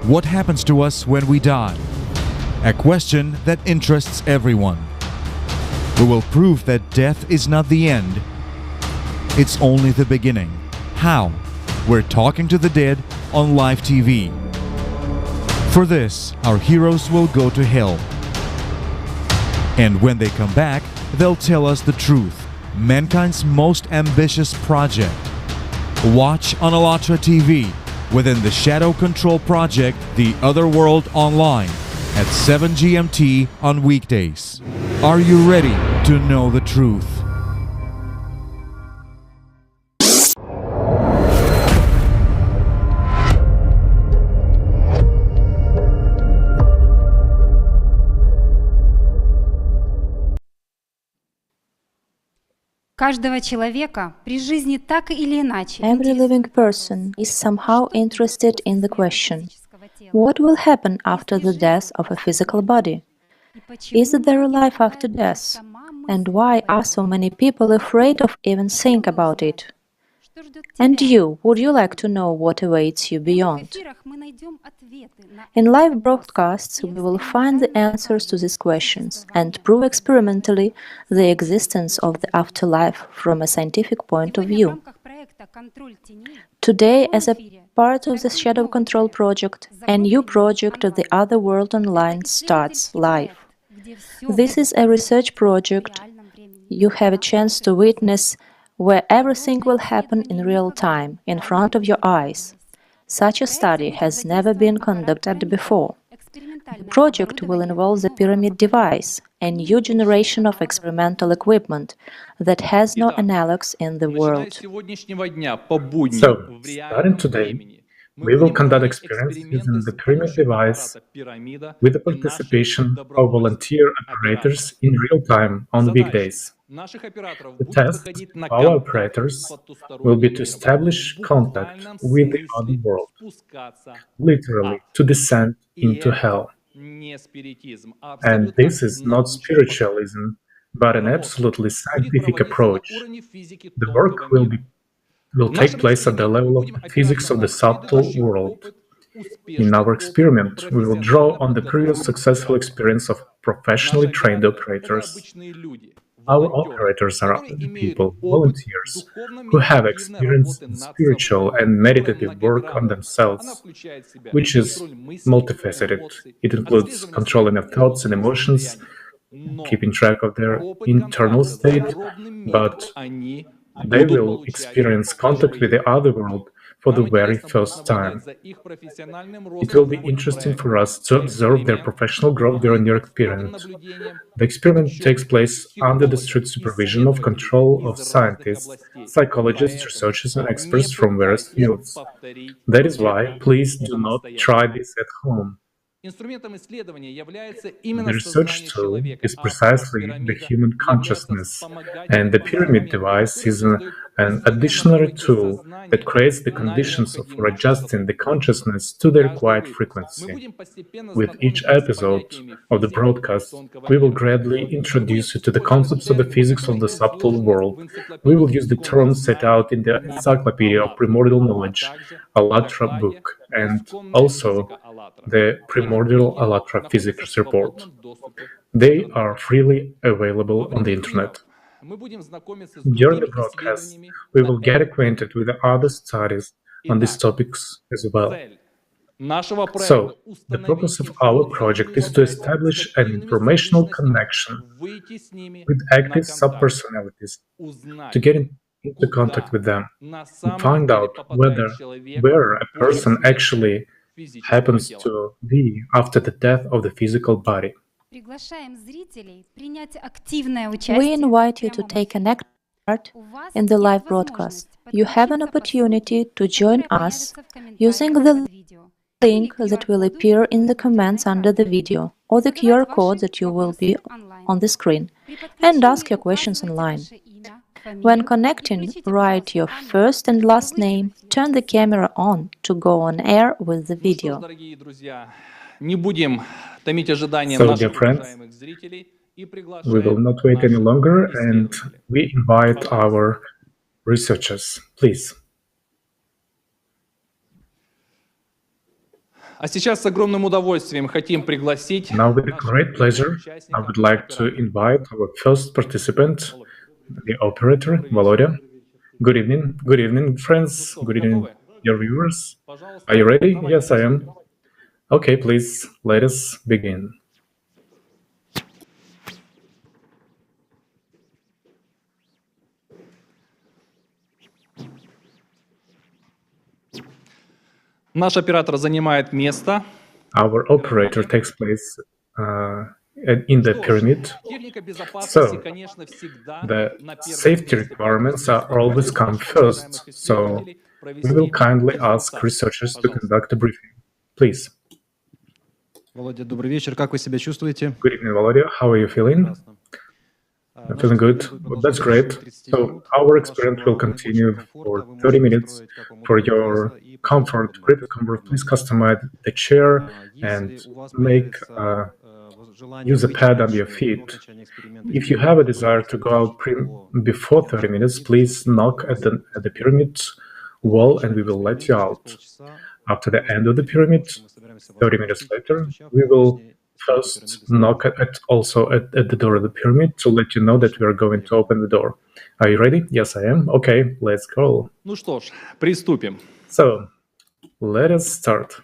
What happens to us when we die? A question that interests everyone. We will prove that death is not the end. It's only the beginning. How? We're talking to the dead on live TV. For this, our heroes will go to hell. And when they come back, they'll tell us the truth. Mankind's most ambitious project. Watch on ALLATRA TV within the Shadow Control project The Other World Online at 7 GMT on weekdays. Are you ready to know the truth? Каждого человека при жизни так или иначе Every living person is somehow interested in the question, what will happen after the death of a physical body? Is there a life after death? And why are so many people afraid of even think about it? And you, would you like to know what awaits you beyond? In live broadcasts, we will find the answers to these questions and prove experimentally the existence of the afterlife from a scientific point of view. Today, as a part of the Shadow Control project, a new project of The Other World Online starts live. This is a research project you have a chance to witness where everything will happen in real time, in front of your eyes. Such a study has never been conducted before. The project will involve the pyramid device, a new generation of experimental equipment that has no analogues in the world. So, starting today, we will conduct experiments using the pyramid device with the participation of volunteer operators in real time on weekdays. The test of our operators will be to establish contact with the other world, literally to descend into hell. And this is not spiritualism, but an absolutely scientific approach. The work will take place at the level of the physics of the subtle world. In our experiment, we will draw on the previous successful experience of professionally trained operators. Our operators are ordinary people, volunteers, who have experience in spiritual and meditative work on themselves, which is multifaceted. It includes controlling their thoughts and emotions, keeping track of their internal state, but they will experience contact with the other world for the very first time. It will be interesting for us to observe their professional growth during their experiment. The experiment takes place under the strict supervision of control of scientists, psychologists, researchers, and experts from various fields. That is why, please do not try this at home. The research tool is precisely the human consciousness, and the pyramid device is an additional tool that creates the conditions for adjusting the consciousness to the required frequency. With each episode of the broadcast, we will gradually introduce you to the concepts of the physics of the subtle world. We will use the terms set out in the Encyclopedia of Primordial Knowledge, ALLATRA book, and also the Primordial ALLATRA Physics Report. They are freely available on the internet. During the broadcast, we will get acquainted with the other studies on these topics as well. So, the purpose of our project is to establish an informational connection with active subpersonalities, to get into contact with them, and find out where a person actually happens to be after the death of the physical body. We invite you to take an active part in the live broadcast. You have an opportunity to join us using the link that will appear in the comments under the video or the QR code that you will be on the screen and ask your questions online. When connecting, write your first and last name, turn the camera on to go on air with the video. So, dear friends, we will not wait any longer and we invite our researchers. Please. А сейчас с огромным удовольствием хотим пригласить Now, with нашего great pleasure, I участника, would like to оператора. invite our first participant, the operator, Volodya. Good evening. Good evening, friends. Ну что, Good evening, готовы? dear viewers. Пожалуйста, Are you ready? давайте Yes, I am. приступим. Okay, please, let us begin. Наш оператор занимает место. Our operator takes place in the Что ж, pyramid. техника безопасности, So, конечно, всегда the на первом safety месте. requirements are Поэтому always прошу come наших уважаемых first. So, исследователей we will провести kindly ask консультацию. researchers to Пожалуйста. conduct a briefing. Please. Володя, добрый вечер. Как вы себя чувствуете? Good evening, Volodya. How are you feeling? Прекрасно. I'm feeling good. That's great. So our experiment will continue for 30 minutes. For your comfort, greater comfort, please customize the chair and make use a pad on your feet. If you have a desire to go out before 30 minutes, please knock at the pyramid wall and we will let you out. After the end of the pyramid, 30 minutes later, we will first knock also at the door of the pyramid to let you know that we are going to open the door. Are you ready? Yes, I am. Okay, let's go. Ну что ж, приступим. So, let us start.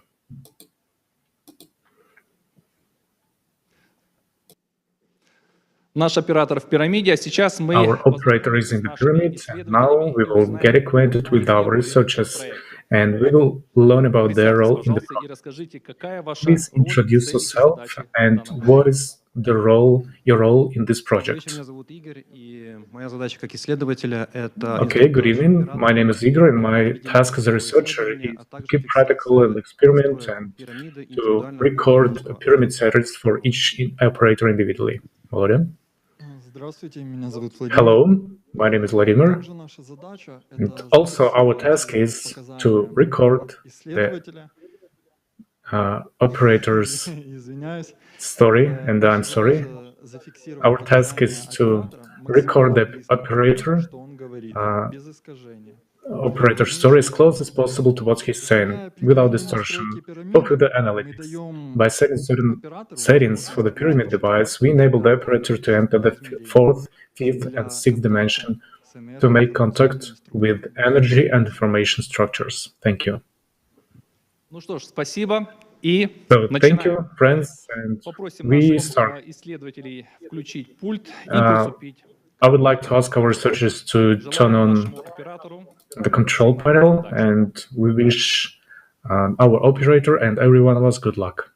Наш оператор в пирамиде, а сейчас мы Our operator is in the pyramid, and now we will get acquainted with our researchers, and we will learn about their role in the пожалуйста, и расскажите, какая ваша Please роль, introduce цель и yourself задача and данного what проекта. is your role in this Добрый вечер, project. меня зовут Игорь, и моя задача как исследователя – это… Okay, good evening. My name is Igor, and my task as a researcher is to keep practical and experiment and to record pyramid series for each operator individually. Volodya? Здравствуйте, меня зовут Владимир. Hello, my name is Vladimir. Также наша задача – And это also our task is to record the исследователя. operator's Извиняюсь. story, and I'm sorry. Зафиксировать Our task is to record the operator что он говорит, без искажения. operator story as close as possible to what he's saying, without distortion, or through the analytics. By setting certain settings for the pyramid device, we enable the operator to enter the fourth, fifth, and sixth dimension to make contact with energy and information structures. Thank you. Ну что ж, спасибо. И So, thank начинаем. you, friends, and Попросим we наших start. исследователей включить пульт и Uh, приступить I would like to ask our researchers to turn Желаем on нашему оператору the control panel, and we wish our operator and every one of us good luck.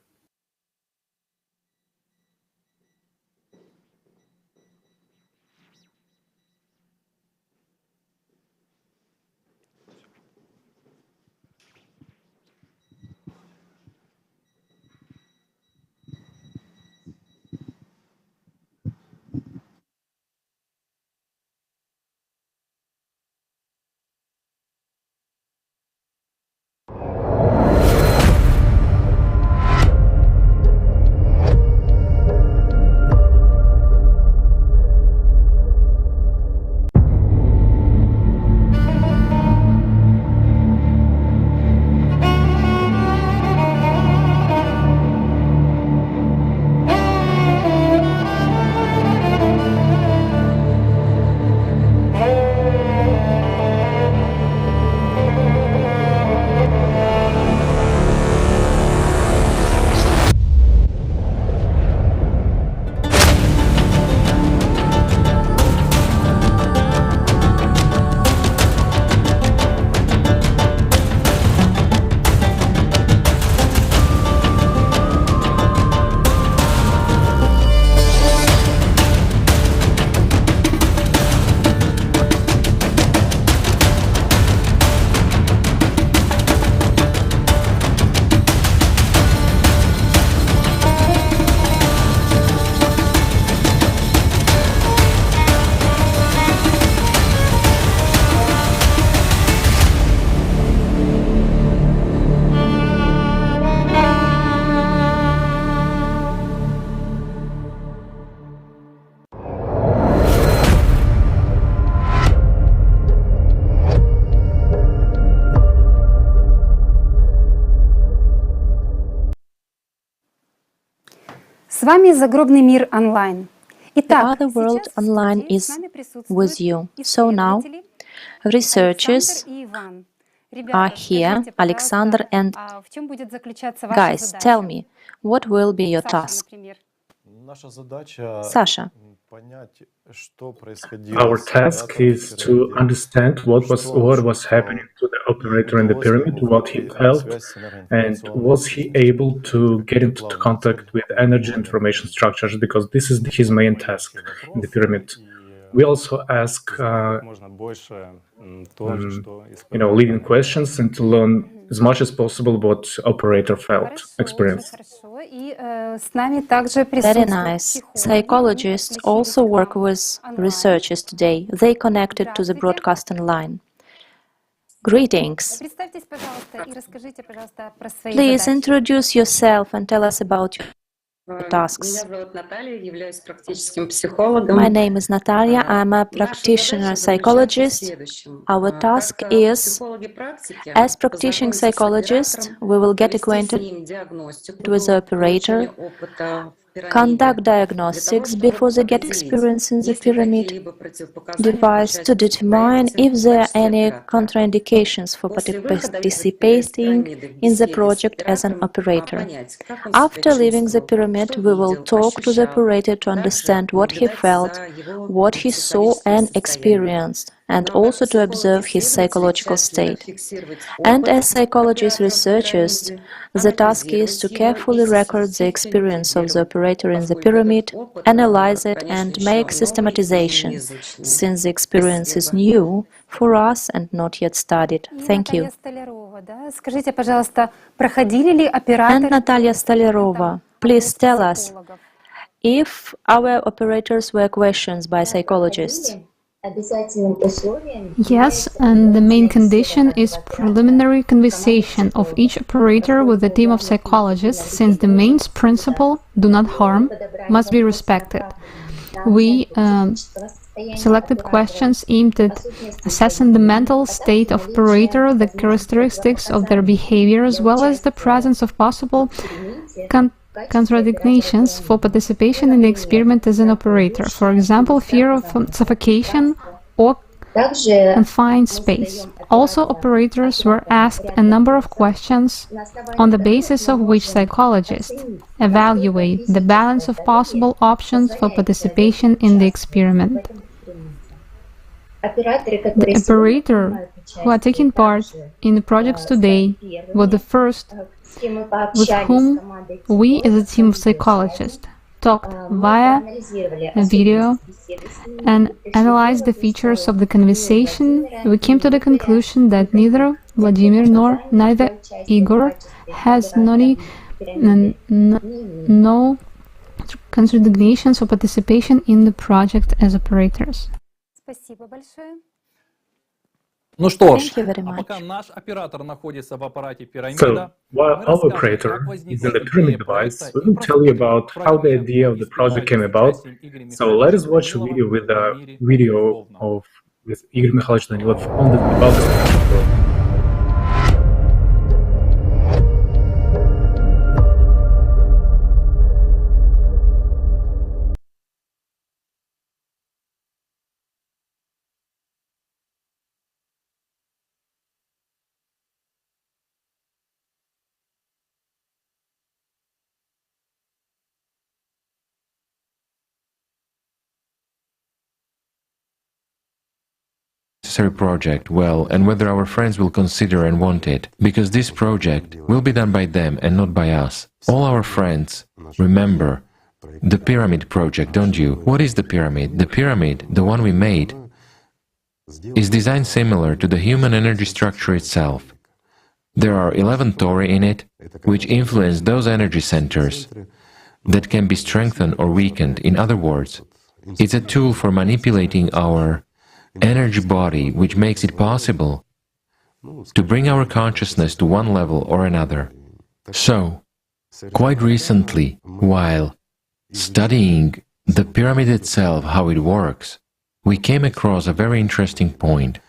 С вами загробный мир онлайн. The Итак, other world сейчас в online студии is с нами присутствуют with you. So now, исследователи researchers Александр и Иван. are Ребята, here, скажите, Alexander пожалуйста, and в чем будет заключаться ваша guys. Tell задача? me, what will be your Саша, task? например. Наша задача Sasha, понять, что происходило Our с task оператором в is to пирамиде, understand what was что он happening чувствовал, to the и operator in the удалось ли pyramid, ему what he выйти на felt, связь с and энергоинформационными was he able to get into Это главная цель contact with этого energy исследования. information structures, because this is his main task in the pyramid. We also ask, как можно больше то, что leading questions and to learn as much as possible what operator felt, Хорошо, очень experienced. хорошо. И с нами также very присутствуют nice. психологи. Psychologists Они also подключились work к нам with онлайн. researchers today. They connected to the Здравствуйте. broadcast online. Greetings. Представьтесь, пожалуйста, и расскажите, пожалуйста, про свои Please задачи. introduce yourself and tell us about your tasks. Меня зовут Наталья, являюсь практическим психологом. My name is Natalia. I'm a practitioner psychologist. Our task is, as practicing psychologists, we will get acquainted with the operator, conduct diagnostics before they get experience in the pyramid device to determine if there are any contraindications for participating in the project as an operator. After leaving the pyramid, we will talk to the operator to understand what he felt, what he saw and experienced, and also to observe his psychological state. And as psychologists researchers, the task is to carefully record the experience of the operator in the pyramid, analyze it, and make systematization, since the experience is new for us and not yet studied. Thank you. Наталья Столярова, да? Скажите, пожалуйста, проходили ли And операторы Natalia Stolярova, please tell us if our operators were questioned by psychologists. Yes, and the main condition is preliminary conversation of each operator with a team of psychologists, since the main principle, do not harm, must be respected. We selected questions aimed at assessing the mental state of operator, the characteristics of their behavior, as well as the presence of possible contradictions for participation in the experiment as an operator, for example, fear of suffocation or confined space. Also, operators were asked a number of questions on the basis of which psychologists evaluate the balance of possible options for participation in the experiment. The operator who are taking part in the projects today were the first with whom we as a team of psychologists talked via a video and analyzed the features of the conversation. We came to the conclusion that neither Vladimir nor neither Igor has no contradictions for participation in the project as operators. Спасибо большое. Ну что ж, Thank you very а пока much. наш оператор находится в аппарате So, пирамида, while мы our расскажем, operator как is возникла in the идея pyramid device, проекта we и will tell you происходит about how the idea of the project came about. So let us watch a video with a video of with Igor Mikhailovich Danilov on the about this project. Project well and whether our friends will consider and want it, because this project will be done by them and not by us. All our friends remember the pyramid project, don't you? What is the pyramid? The pyramid, the one we made, is designed similar to the human energy structure itself. There are 11 tori in it, which influence those energy centers that can be strengthened or weakened. In other words, it's a tool for manipulating our energy body, which makes it possible to bring our consciousness to one level or another. So, quite recently, while studying the pyramid itself, how it works, we came across a very interesting point.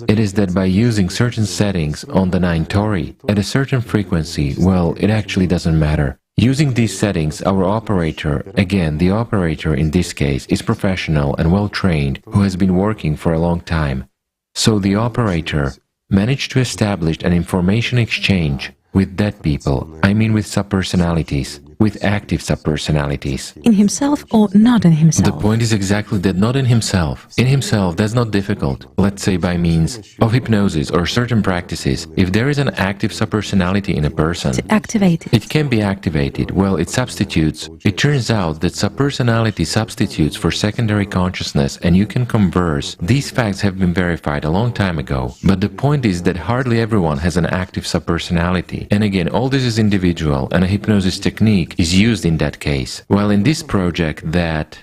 It is that by using certain settings on the 9 tori at a certain frequency, well, it actually doesn't matter. Using these settings, our operator, again, the operator in this case, is professional and well-trained, who has been working for a long time. So the operator managed to establish an information exchange with dead people, I mean with subpersonalities, with active subpersonalities. In himself or not in himself? The point is exactly that not in himself. In himself, that's not difficult. Let's say by means of hypnosis or certain practices. If there is an active subpersonality in a person, to activate it. It can be activated. Well, it substitutes. It turns out that subpersonality substitutes for secondary consciousness and you can converse. These facts have been verified a long time ago. But the point is that hardly everyone has an active subpersonality. And again, all this is individual and a hypnosis technique is used in that case. While in this project that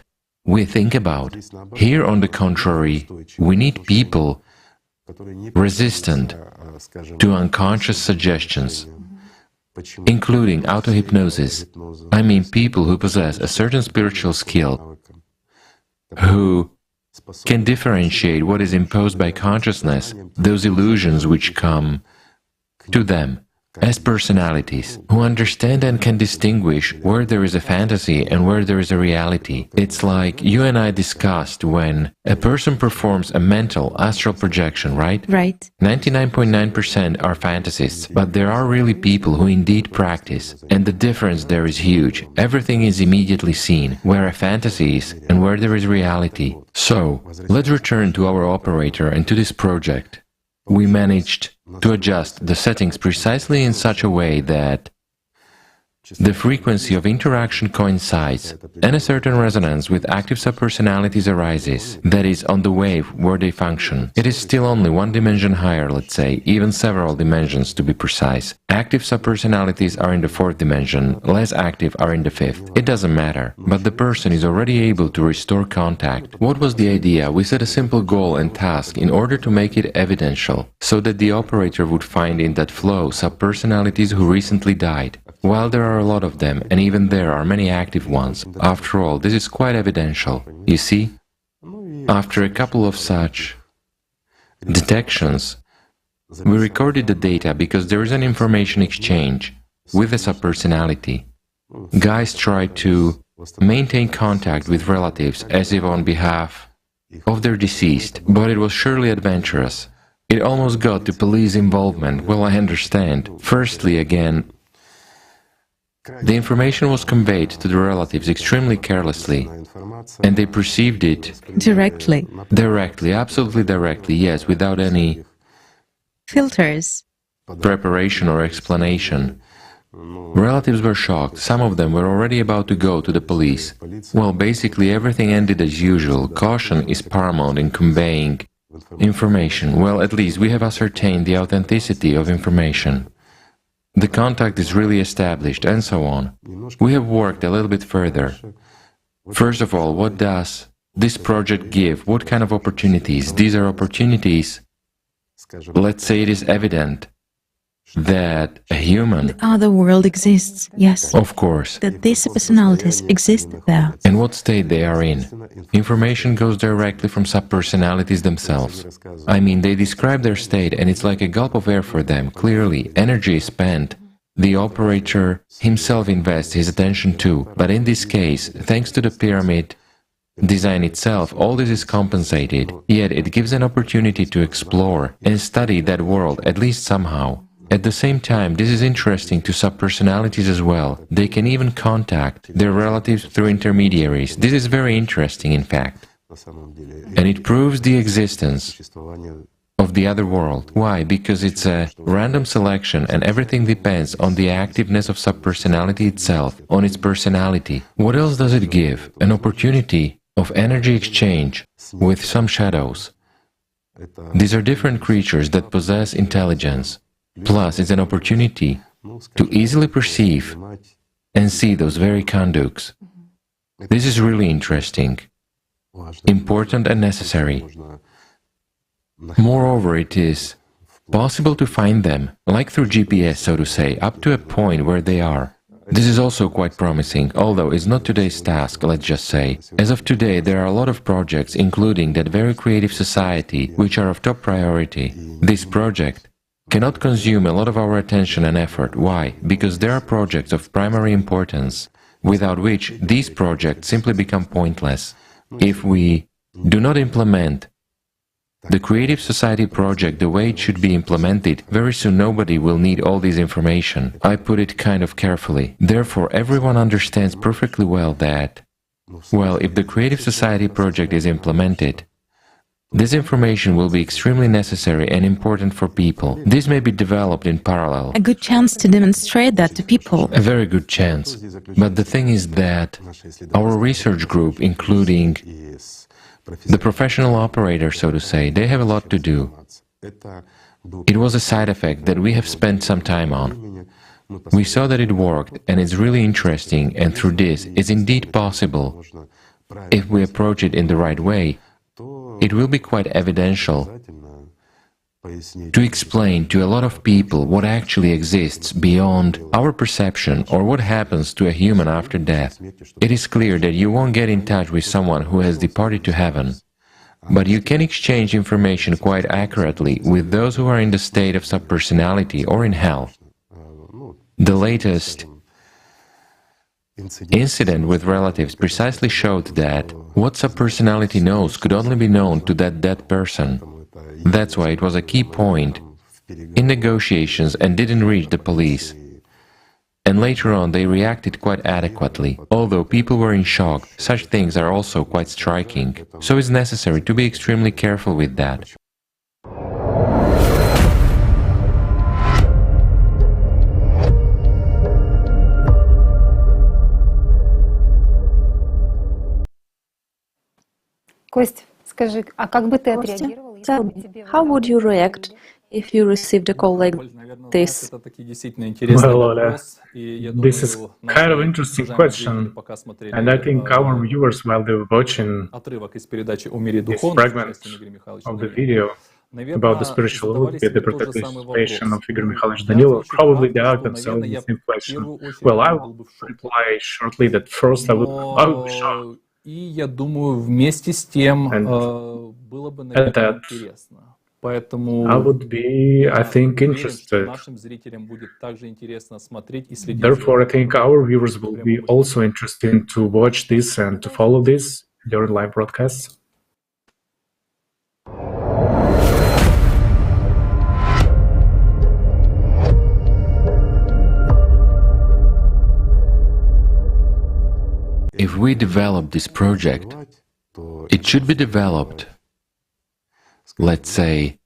we think about, here on the contrary, we need people resistant to unconscious suggestions, including auto-hypnosis. I mean people who possess a certain spiritual skill, who can differentiate what is imposed by consciousness, those illusions which come to them as personalities, who understand and can distinguish where there is a fantasy and where there is a reality. It's like you and I discussed when a person performs a mental astral projection, right? Right. 99.9% are fantasists, but there are really people who indeed practice, and the difference there is huge. Everything is immediately seen, where a fantasy is and where there is reality. So, let's return to our operator and to this project. We managed to adjust the settings precisely in such a way that the frequency of interaction coincides and a certain resonance with active subpersonalities arises, that is, on the wave where they function. It is still only one dimension higher, let's say, even several dimensions to be precise. Active subpersonalities are in the fourth dimension, less active are in the fifth. It doesn't matter, but the person is already able to restore contact. What was the idea? We set a simple goal and task in order to make it evidential, so that the operator would find in that flow subpersonalities who recently died. While there are a lot of them, and even there are many active ones, after all, this is quite evidential, you see? After a couple of such detections, we recorded the data because there is an information exchange with the subpersonality. Guys try to maintain contact with relatives as if on behalf of their deceased, but it was surely adventurous. It almost got to police involvement, well, I understand. Firstly, again, the information was conveyed to the relatives extremely carelessly, and they perceived it directly. Directly, absolutely directly, yes, without any filters, preparation or explanation. Relatives were shocked, some of them were already about to go to the police. Well, basically everything ended as usual. Caution is paramount in conveying information. Well, at least we have ascertained the authenticity of information. The contact is really established, and so on. We have worked a little bit further. First of all, what does this project give? What kind of opportunities? These are opportunities, let's say it is evident that a human... The other world exists, yes. Of course. That these personalities exist there. And what state they are in. Information goes directly from subpersonalities themselves. I mean, they describe their state and it's like a gulp of air for them. Clearly, energy is spent. The operator himself invests his attention too. But in this case, thanks to the pyramid design itself, all this is compensated. Yet it gives an opportunity to explore and study that world, at least somehow. At the same time, this is interesting to subpersonalities as well. They can even contact their relatives through intermediaries. This is very interesting, in fact. And it proves the existence of the other world. Why? Because it's a random selection and everything depends on the activeness of subpersonality itself, on its personality. What else does it give? An opportunity of energy exchange with some shadows. These are different creatures that possess intelligence. Plus, it's an opportunity to easily perceive and see those very conduits. This is really interesting, important and necessary. Moreover, it is possible to find them, like through GPS, so to say, up to a point where they are. This is also quite promising, although it's not today's task, let's just say. As of today, there are a lot of projects, including that very creative society, which are of top priority. This project cannot consume a lot of our attention and effort. Why? Because there are projects of primary importance, without which these projects simply become pointless. If we do not implement the Creative Society project the way it should be implemented, very soon nobody will need all this information. I put it kind of carefully. Therefore, everyone understands perfectly well that, well, if the Creative Society project is implemented, this information will be extremely necessary and important for people. This may be developed in parallel. A good chance to demonstrate that to people. A very good chance. But the thing is that our research group, including the professional operators, so to say, they have a lot to do. It was a side effect that we have spent some time on. We saw that it worked, and it's really interesting, and through this, it's indeed possible, if we approach it in the right way, it will be quite evidential to explain to a lot of people what actually exists beyond our perception or what happens to a human after death. It is clear that you won't get in touch with someone who has departed to heaven, but you can exchange information quite accurately with those who are in the state of subpersonality or in hell. The latest incident with relatives precisely showed that what subpersonality knows could only be known to that dead person. That's why it was a key point in negotiations and didn't reach the police. And later on they reacted quite adequately. Although people were in shock, such things are also quite striking. So it's necessary to be extremely careful with that. Кость, скажи, а как бы ты Kostya, отреагировал, если tell бы me, тебе how would you react if you received a call like this? Well, Oля, this is kind of interesting question, and I think our viewers, while they were watching this fragment of the video about the spiritual world, the participation of Igor Mikhailovich Danilov, probably they ask themselves the same question. Well, I will reply shortly that first I would be shocked. И я думаю, вместе с тем было бы, наверное, интересно. Поэтому I would be, I think, interested. нашим зрителям будет также интересно смотреть и следить. Therefore, I think our viewers will be also interested to watch this and to follow this during live broadcasts. If we develop this project, it should be developed, let's say,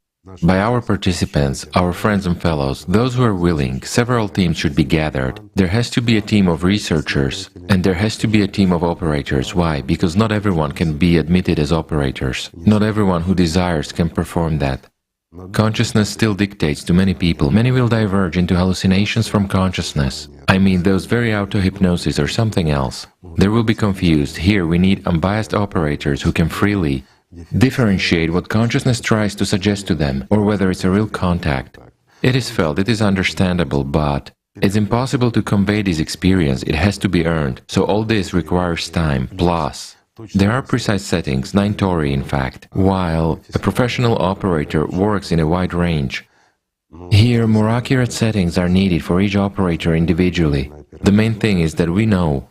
by our participants, our friends and fellows, those who are willing. Several teams should be gathered. There has to be a team of researchers, and there has to be a team of operators. Why? Because not everyone can be admitted as operators. Not everyone who desires can perform that. Consciousness still dictates to many people. Many will diverge into hallucinations from consciousness. I mean those very auto-hypnosis or something else. They will be confused. Here we need unbiased operators who can freely differentiate what consciousness tries to suggest to them, or whether it's a real contact. It is felt, it is understandable, but it's impossible to convey this experience. It has to be earned. So all this requires time. Plus, there are precise settings, 9 tori in fact, while a professional operator works in a wide range. Here, more accurate settings are needed for each operator individually. The main thing is that we know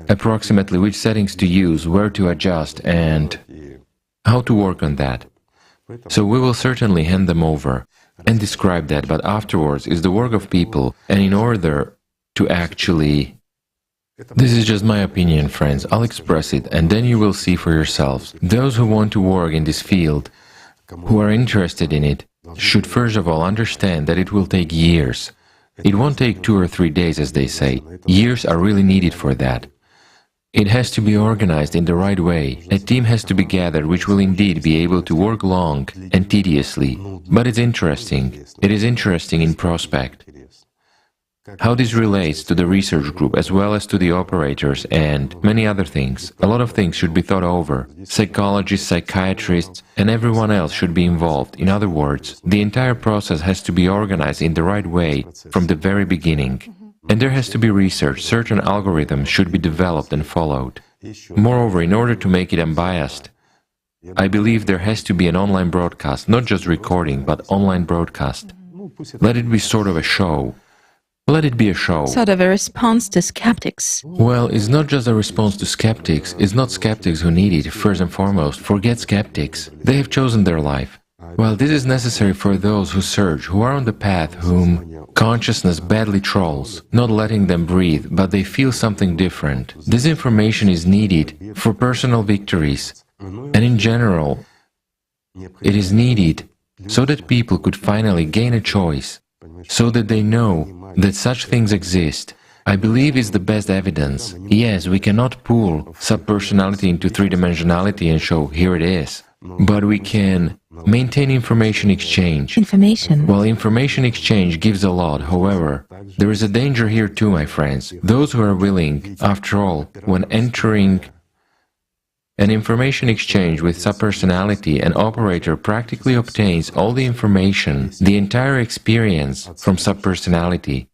approximately which settings to use, where to adjust, and how to work on that. So we will certainly hand them over and describe that, but afterwards is the work of people, and in order to actually... This is just my opinion, friends. I'll express it, and then you will see for yourselves. Those who want to work in this field, who are interested in it, should first of all understand that it will take years. It won't take 2 or 3 days, as they say. Years are really needed for that. It has to be organized in the right way. A team has to be gathered which will indeed be able to work long and tediously. But it's interesting. It is interesting in prospect. How this relates to the research group as well as to the operators and many other things. A lot of things should be thought over. Psychologists, psychiatrists, and everyone else should be involved. In other words, the entire process has to be organized in the right way from the very beginning. And there has to be research. Certain algorithms should be developed and followed. Moreover, in order to make it unbiased, I believe there has to be an online broadcast, not just recording, but online broadcast. Let it be sort of a show. Let it be a show. Sort of a response to skeptics. Well, it's not just a response to skeptics. It's not skeptics who need it, first and foremost. Forget skeptics. They have chosen their life. Well, this is necessary for those who search, who are on the path, whom consciousness badly trolls, not letting them breathe, but they feel something different. This information is needed for personal victories, and in general, it is needed so that people could finally gain a choice, so that they know that such things exist. I believe is the best evidence. Yes, we cannot pull subpersonality into three-dimensionality and show, here it is. But we can maintain information exchange. Well, information exchange gives a lot. However, there is a danger here too, my friends. Those who are willing, after all, when entering an information exchange with subpersonality, an operator practically obtains all the information, the entire experience from subpersonality.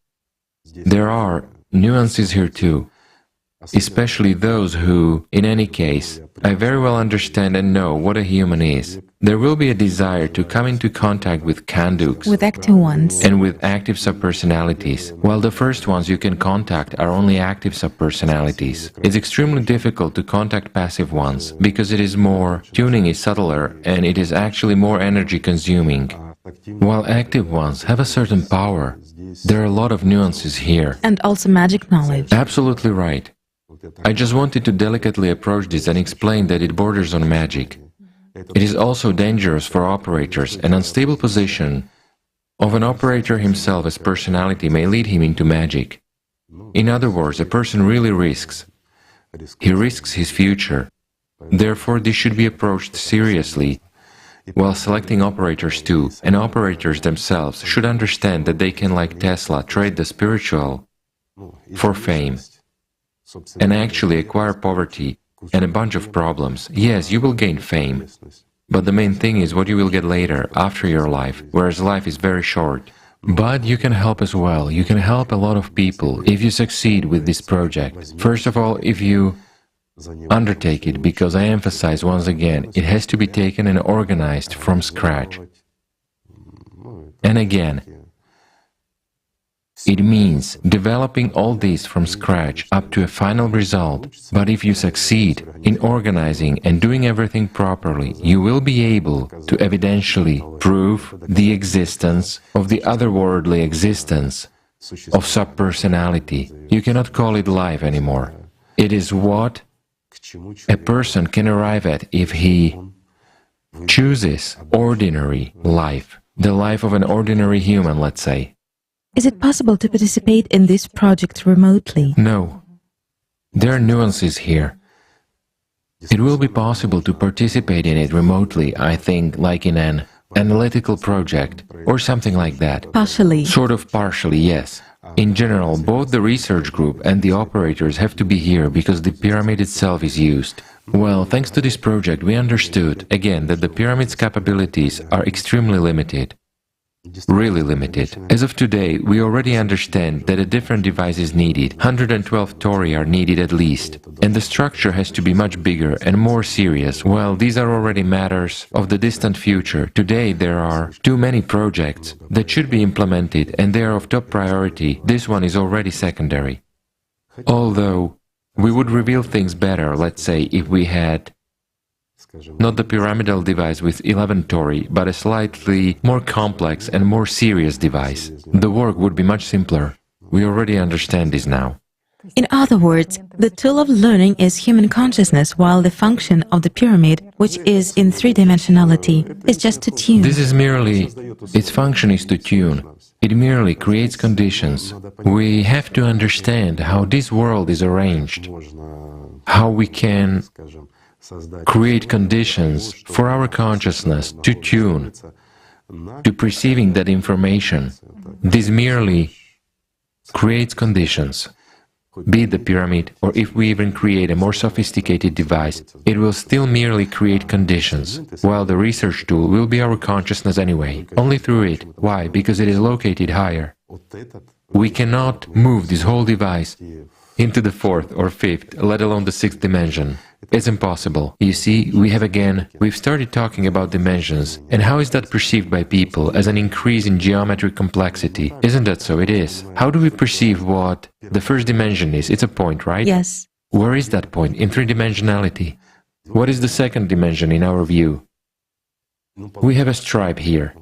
There are nuances here too, especially those who, in any case, I very well understand and know what a human is. There will be a desire to come into contact with kanduks, With active ones. and with active subpersonalities, while the first ones you can contact are only active subpersonalities. It's extremely difficult to contact passive ones, because it is more, tuning is subtler, and it is actually more energy consuming. While active ones have a certain power, there are a lot of nuances here. And also magic knowledge. Absolutely right. I just wanted to delicately approach this and explain that it borders on magic. It is also dangerous for operators. An unstable position of an operator himself as personality may lead him into magic. In other words, a person really risks. He risks his future. Therefore, this should be approached seriously, while selecting operators too, and operators themselves should understand that they can, like Tesla, trade the spiritual for fame, and actually acquire poverty and a bunch of problems. Yes, you will gain fame, but the main thing is what you will get later, after your life, whereas life is very short. But you can help as well. You can help a lot of people if you succeed with this project. First of all, if you undertake it, because I emphasize once again, it has to be taken and organized from scratch. And again, it means developing all this from scratch up to a final result. But if you succeed in organizing and doing everything properly, you will be able to evidentially prove the existence of the otherworldly existence of subpersonality. You cannot call it life anymore. It is what a person can arrive at if he chooses ordinary life, the life of an ordinary human, let's say. Is it possible to participate in this project remotely? No. There are nuances here. It will be possible to participate in it remotely, I think, like in an analytical project, or something like that. Partially. Sort of partially, yes. In general, both the research group and the operators have to be here because the pyramid itself is used. Well, thanks to this project, we understood, again, that the pyramid's capabilities are extremely limited. Really limited. As of today, we already understand that a different device is needed. 112 tori are needed at least. And the structure has to be much bigger and more serious. Well, these are already matters of the distant future. Today there are too many projects that should be implemented and they are of top priority. This one is already secondary. Although we would reveal things better, let's say, if we had not the pyramidal device with 11 tori, but a slightly more complex and more serious device. The work would be much simpler. We already understand this now. In other words, the tool of learning is human consciousness, while the function of the pyramid, which is in three-dimensionality, is just to tune. This is merely... its function is to tune. It merely creates conditions. We have to understand how this world is arranged, how we can create conditions for our consciousness to tune to perceiving that information. This merely creates conditions. Be it the pyramid, or if we even create a more sophisticated device, it will still merely create conditions, while the research tool will be our consciousness anyway, only through it. Why? Because it is located higher. We cannot move this whole device into the fourth or fifth, let alone the sixth dimension. It's impossible. You see, we've started talking about dimensions, and how is that perceived by people as an increase in geometric complexity? Isn't that so? It is. How do we perceive what the first dimension is? It's a point, right? Yes. Where is that point? In three-dimensionality. What is the second dimension in our view? We have a stripe here.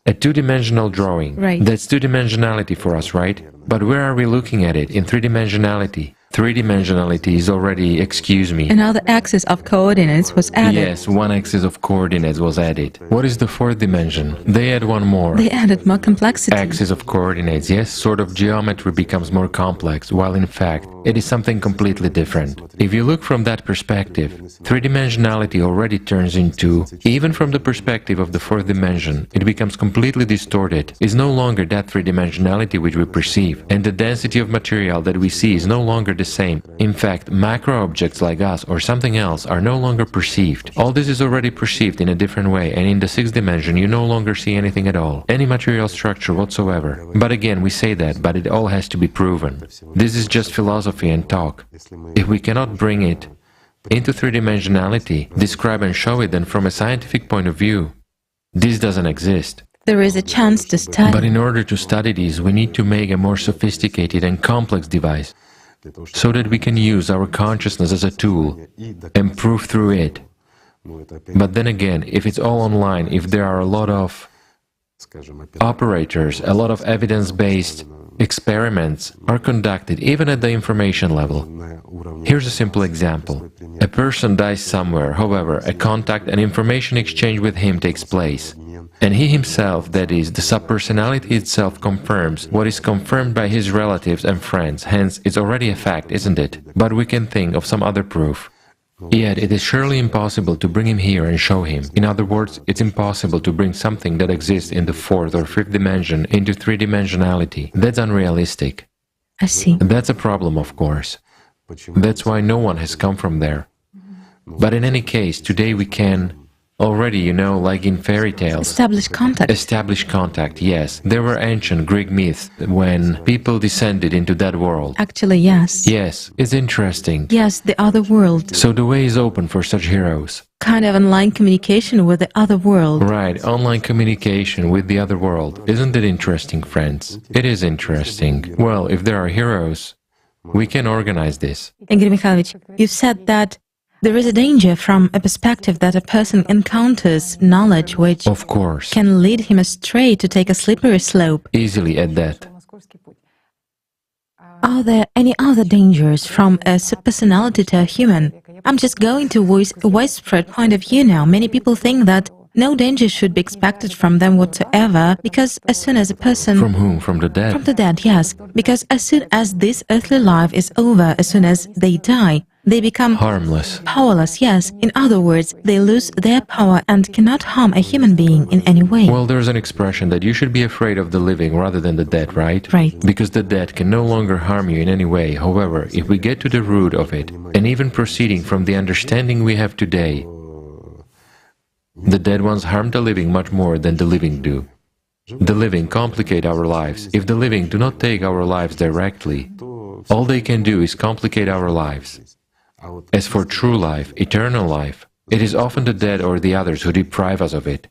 A two-dimensional drawing. Right. That's two-dimensionality for us, right? But where are we looking at it? In three-dimensionality. Three-dimensionality is already, excuse me. Another axis of coordinates was added. Yes, one axis of coordinates was added. What is the fourth dimension? They add one more. They added more complexity. Axis of coordinates, yes, sort of geometry becomes more complex, while in fact, it is something completely different. If you look from that perspective, three-dimensionality already turns into, even from the perspective of the fourth dimension, it becomes completely distorted. It's no longer that three-dimensionality which we perceive, and the density of material that we see is no longer the same. In fact, macro objects like us or something else are no longer perceived. All this is already perceived in a different way, and in the sixth dimension you no longer see anything at all, any material structure whatsoever. But again, we say that, but it all has to be proven. This is just philosophy and talk. If we cannot bring it into three-dimensionality, describe and show it, then from a scientific point of view, this doesn't exist. There is a chance to study. But in order to study this, we need to make a more sophisticated and complex device, so that we can use our consciousness as a tool and prove through it. But then again, if it's all online, if there are a lot of operators, a lot of evidence-based experiments are conducted, even at the information level. Here's a simple example. A person dies somewhere, however, a contact and information exchange with him takes place. And he himself, that is, the subpersonality itself, confirms what is confirmed by his relatives and friends, hence it's already a fact, isn't it? But we can think of some other proof. Yet it is surely impossible to bring him here and show him. In other words, it's impossible to bring something that exists in the fourth or fifth dimension into three-dimensionality. That's unrealistic. I see. That's a problem, of course. That's why no one has come from there. But in any case, today we can already, like in fairy tales. Establish contact. Establish contact, yes. There were ancient Greek myths when people descended into that world. Actually, yes. Yes, it's interesting. Yes, the other world. So the way is open for such heroes. Kind of online communication with the other world. Right, online communication with the other world. Isn't it interesting, friends? It is interesting. Well, if there are heroes, we can organize this. Igor Mikhailovich, you said that there is a danger from a perspective that a person encounters knowledge which, of course, can lead him astray to take a slippery slope. Easily at that. Are there any other dangers from a subpersonality to a human? I'm just going to voice a widespread point of view now. Many people think that no danger should be expected from them whatsoever, because as soon as a person... From whom? From the dead? From the dead, yes. Because as soon as this earthly life is over, as soon as they die, they become harmless. Powerless, yes. In other words, they lose their power and cannot harm a human being in any way. Well, there's an expression that you should be afraid of the living rather than the dead, right? Right. Because the dead can no longer harm you in any way. However, if we get to the root of it, and even proceeding from the understanding we have today, the dead ones harm the living much more than the living do. The living complicate our lives. If the living do not take our lives directly, all they can do is complicate our lives. As for true life, eternal life, it is often the dead or the others who deprive us of it,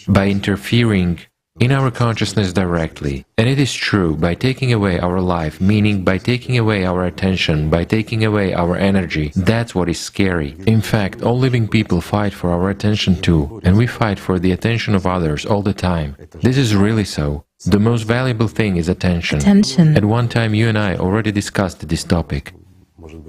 by interfering in our consciousness directly. And it is true, by taking away our life, meaning by taking away our attention, by taking away our energy. That's what is scary. In fact, all living people fight for our attention too, and we fight for the attention of others all the time. This is really so. The most valuable thing is attention. At one time you and I already discussed this topic.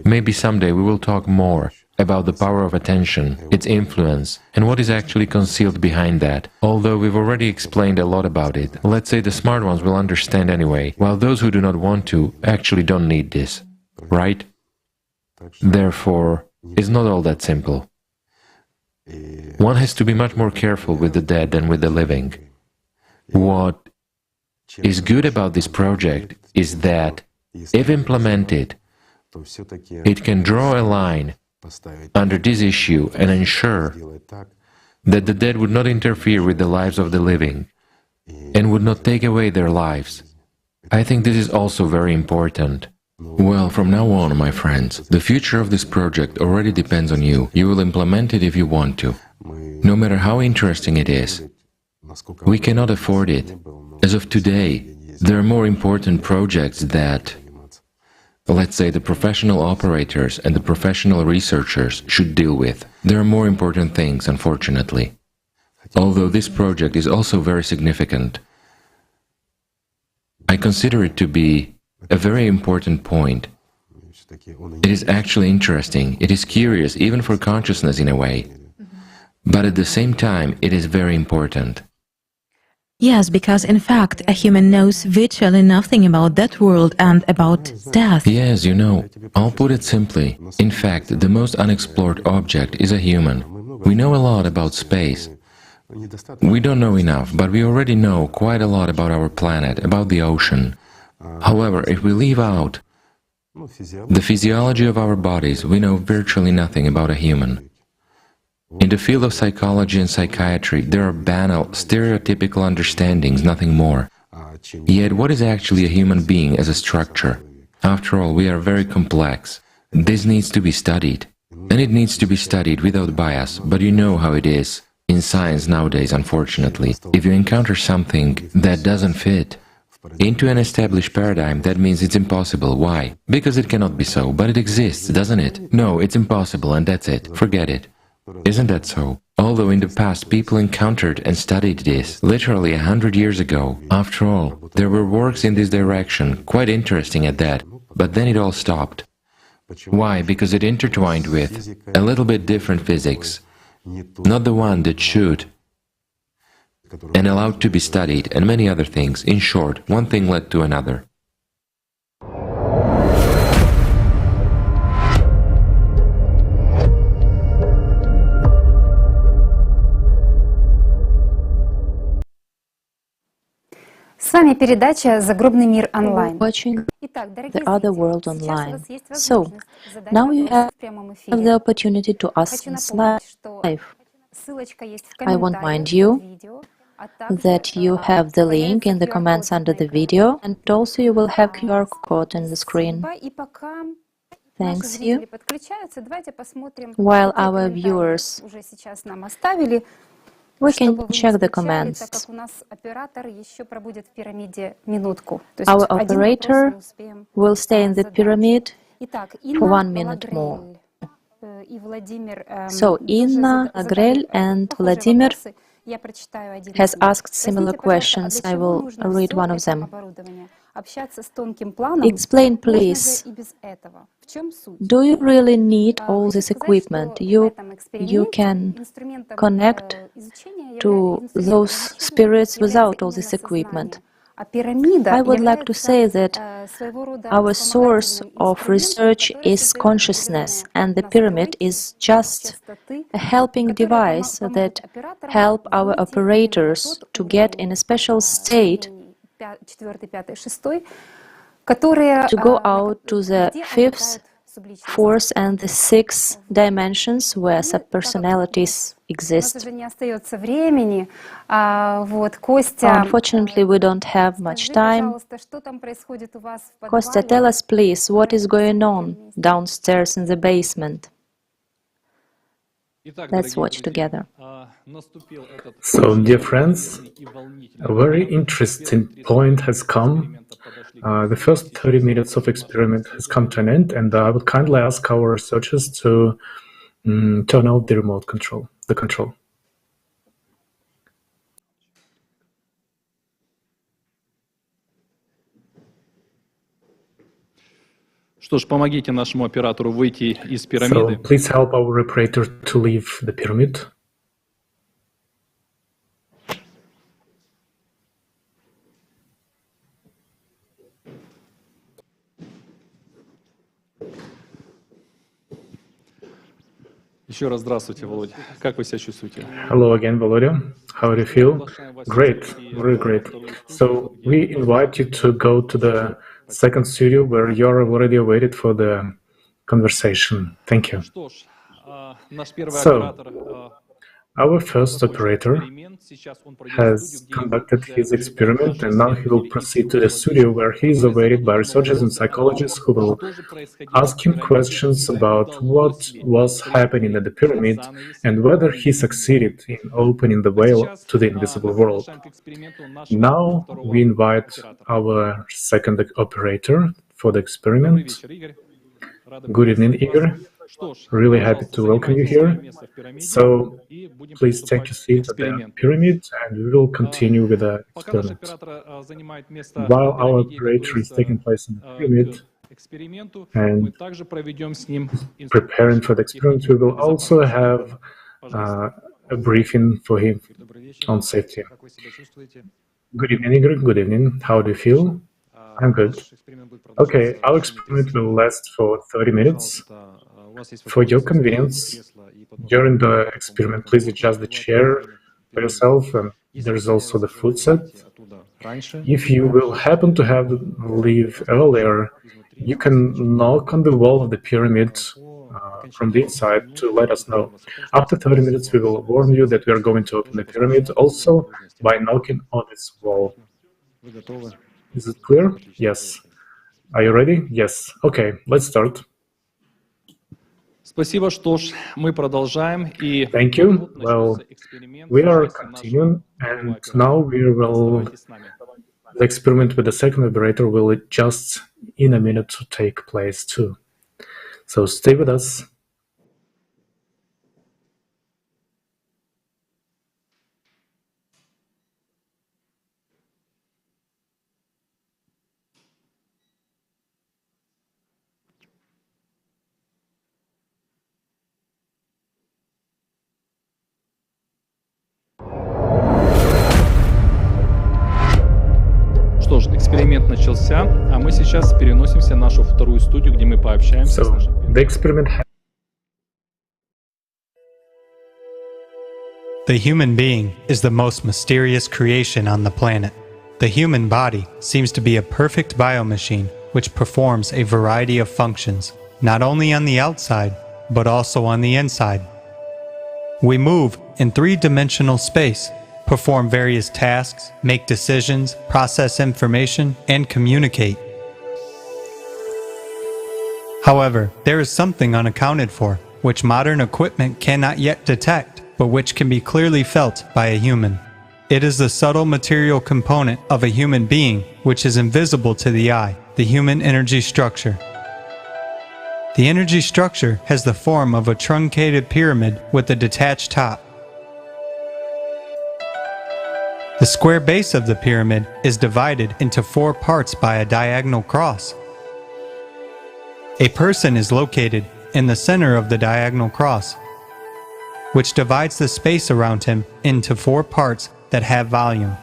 Maybe someday we will talk more about the power of attention, its influence, and what is actually concealed behind that. Although we've already explained a lot about it, let's say the smart ones will understand anyway, while those who do not want to actually don't need this, right? Therefore, it's not all that simple. One has to be much more careful with the dead than with the living. What is good about this project is that, if implemented, it can draw a line under this issue and ensure that the dead would not interfere with the lives of the living and would not take away their lives. I think this is also very important. Well, from now on, my friends, the future of this project already depends on you. You will implement it if you want to. No matter how interesting it is, we cannot afford it. As of today, there are more important projects that, let's say, the professional operators and the professional researchers should deal with. There are more important things, unfortunately. Although this project is also very significant, I consider it to be a very important point. It is actually interesting, it is curious, even for consciousness in a way. But at the same time, it is very important. Yes, because in fact, a human knows virtually nothing about that world and about death. Yes, you know, I'll put it simply. In fact, the most unexplored object is a human. We know a lot about space. We don't know enough, but we already know quite a lot about our planet, about the ocean. However, if we leave out the physiology of our bodies, we know virtually nothing about a human. In the field of psychology and psychiatry, there are banal, stereotypical understandings, nothing more. Yet, what is actually a human being as a structure? After all, we are very complex. This needs to be studied. And it needs to be studied without bias, but you know how it is in science nowadays, unfortunately. If you encounter something that doesn't fit into an established paradigm, that means it's impossible. Why? Because it cannot be so, but it exists, doesn't it? No, it's impossible, and that's it. Forget it. Isn't that so? Although in the past people encountered and studied this, literally 100 years ago. After all, there were works in this direction, quite interesting at that, but then it all stopped. Why? Because it intertwined with a little bit different physics, not the one that should and allowed to be studied, and many other things. In short, one thing led to another. С вами передача «Загробный мир онлайн». Watching the other world online. So, now you have the opportunity to ask us live. I won't mind you that you have the link in the comments under the video, and also you will have QR code on the screen. Thanks you. While our viewers, we can check the comments. Our operator will stay in the pyramid for 1 minute more. So Inna, Agrel and Vladimir has asked similar questions. I will read one of them. Explain, please. Do you really need all this equipment? You can connect to those spirits without all this equipment. I would like to say that our source of research is consciousness, and the pyramid is just a helping device that help our operators to get in a special state to go out to the 5th, 4th and the 6th dimensions where subpersonalities exist. Unfortunately, we don't have much time. Kostya, tell us please, what is going on downstairs in the basement? Let's watch together. So, dear friends, a very interesting point has come. The first 30 minutes of experiment has come to an end, and I would kindly ask our researchers to turn off the remote control, the control. Что ж, помогите нашему оператору выйти из пирамиды. So, please help our operator to leave the pyramid. Еще раз здравствуйте, Володя. Как вы себя чувствуете? Hello again, Volodya. How do you feel? Great, very great. So we invite you to go to the second studio where you're already awaited for the conversation. Thank you. So, Our first operator has conducted his experiment, and now he will proceed to the studio where he is awaited by researchers and psychologists who will ask him questions about what was happening at the pyramid and whether he succeeded in opening the veil to the invisible world. Now we invite our second operator for the experiment. Good evening, Igor. Really happy to welcome you here. So please take a seat at the pyramid and we will continue with the experiment. While our operator is taking place in the pyramid and preparing for the experiment, we will also have a briefing for him on safety. Good evening, Igor. Good evening. How do you feel? I'm good. Okay, our experiment will last for 30 minutes. For your convenience, during the experiment, please adjust the chair for yourself, and there's also the food set. If you will happen to have to leave earlier, you can knock on the wall of the pyramid from the inside to let us know. After 30 minutes, we will warn you that we are going to open the pyramid also by knocking on its wall. Is it clear? Yes. Are you ready? Yes. Okay, let's start. Thank you. Well, we are continuing, and now the experiment with the second operator will just in a minute to take place too. So stay with us. Что ж, эксперимент начался, а мы сейчас переносимся в нашу вторую студию, где мы пообщаемся с нашим первым. The human being is the most mysterious creation on the planet. The human body seems to be a perfect biomachine which performs a variety of functions, not only on the outside, but also on the inside. We move in three-dimensional space, perform various tasks, make decisions, process information, and communicate. However, there is something unaccounted for, which modern equipment cannot yet detect, but which can be clearly felt by a human. It is the subtle material component of a human being, which is invisible to the eye, the human energy structure. The energy structure has the form of a truncated pyramid with a detached top. The square base of the pyramid is divided into 4 parts by a diagonal cross. A person is located in the center of the diagonal cross, which divides the space around him into 4 parts that have volume.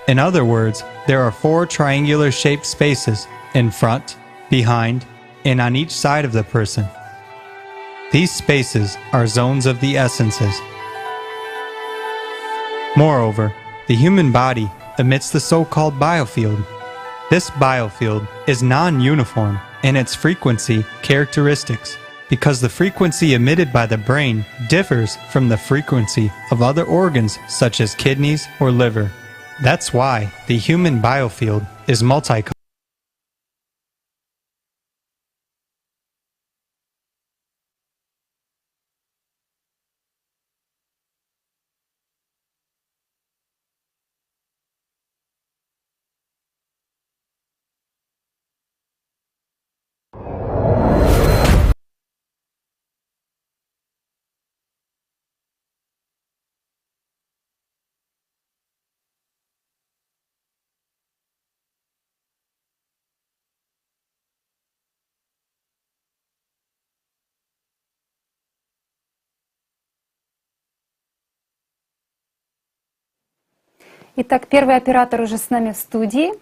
In other words, there are 4 triangular-shaped spaces in front, behind, and on each side of the person. These spaces are zones of the essences. Moreover, the human body emits the so-called biofield. This biofield is non-uniform in its frequency characteristics because the frequency emitted by the brain differs from the frequency of other organs such as kidneys or liver. That's why the human biofield is multicolored. Итак, первый оператор уже с нами в студии.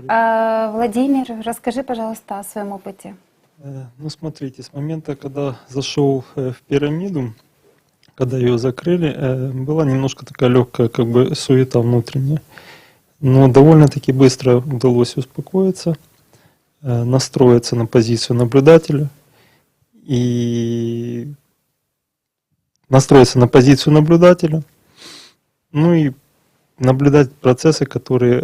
Владимир, расскажи, пожалуйста, о своем опыте. Ну, смотрите, с момента, когда зашел в пирамиду, когда ее закрыли, была немножко такая легкая как бы суета внутренняя. Но довольно-таки быстро удалось успокоиться, настроиться на позицию наблюдателя. И настроиться на позицию наблюдателя, ну и наблюдать процессы, которые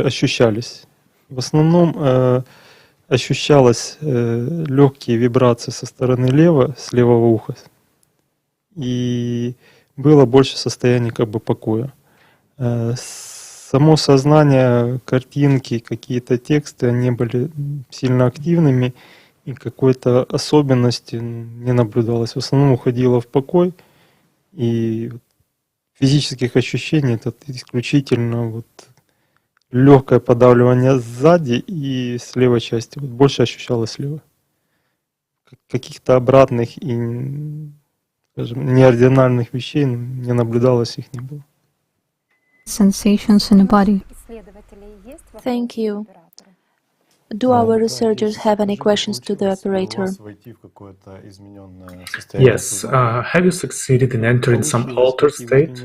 ощущались. В основном ощущалось легкие вибрации со стороны с левого уха, и было больше состояние как бы покоя. Само сознание, картинки, какие-то тексты, они были сильно активными, и какой-то особенности не наблюдалось. В основном уходило в покой, и физических ощущений это исключительно вот легкое подавливание сзади и с левой части. Вот больше ощущалось слева. Каких-то обратных и, скажем, неординарных вещей не наблюдалось, их не было. Sensations in the body. Thank you. Do our researchers have any questions to the operator? Yes. Have you succeeded in entering some altered state?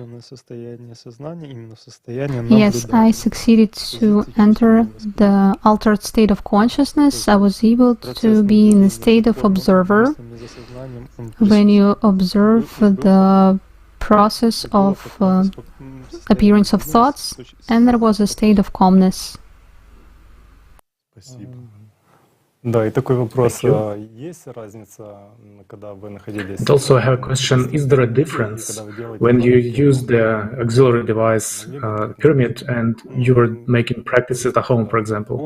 Yes, I succeeded to enter the altered state of consciousness. I was able to be in a state of observer. When you observe the process of appearance of thoughts, and there was a state of calmness. Да, и такой вопрос, есть разница, когда вы находились... And also I have a question, is there a difference when you use the auxiliary device pyramid and you're making practices at home, for example?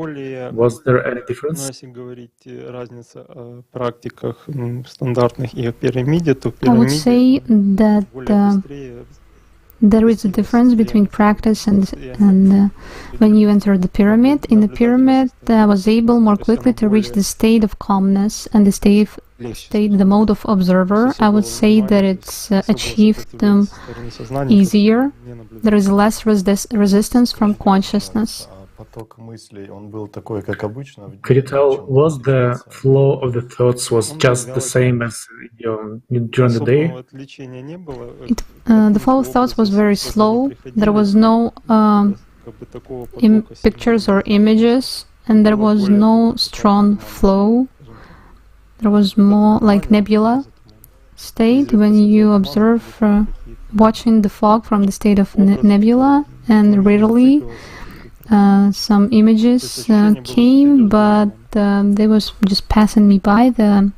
Was there any difference? Если говорить разница о практиках стандартных и о пирамиде, то в I would пирамиде say that there is a difference between practice and when you enter the pyramid. In the pyramid, I was able more quickly to reach the state of calmness and the mode of observer. I would say that it's achieved easier. There is less resistance from consciousness. Could you tell, was the flow of the thoughts was just the same as during the day? The flow of thoughts was very slow. There was no pictures or images, and there was no strong flow. There was more like nebula state when you observe watching the fog from the state of nebula, and rarely some images came, but they was just passing me by. The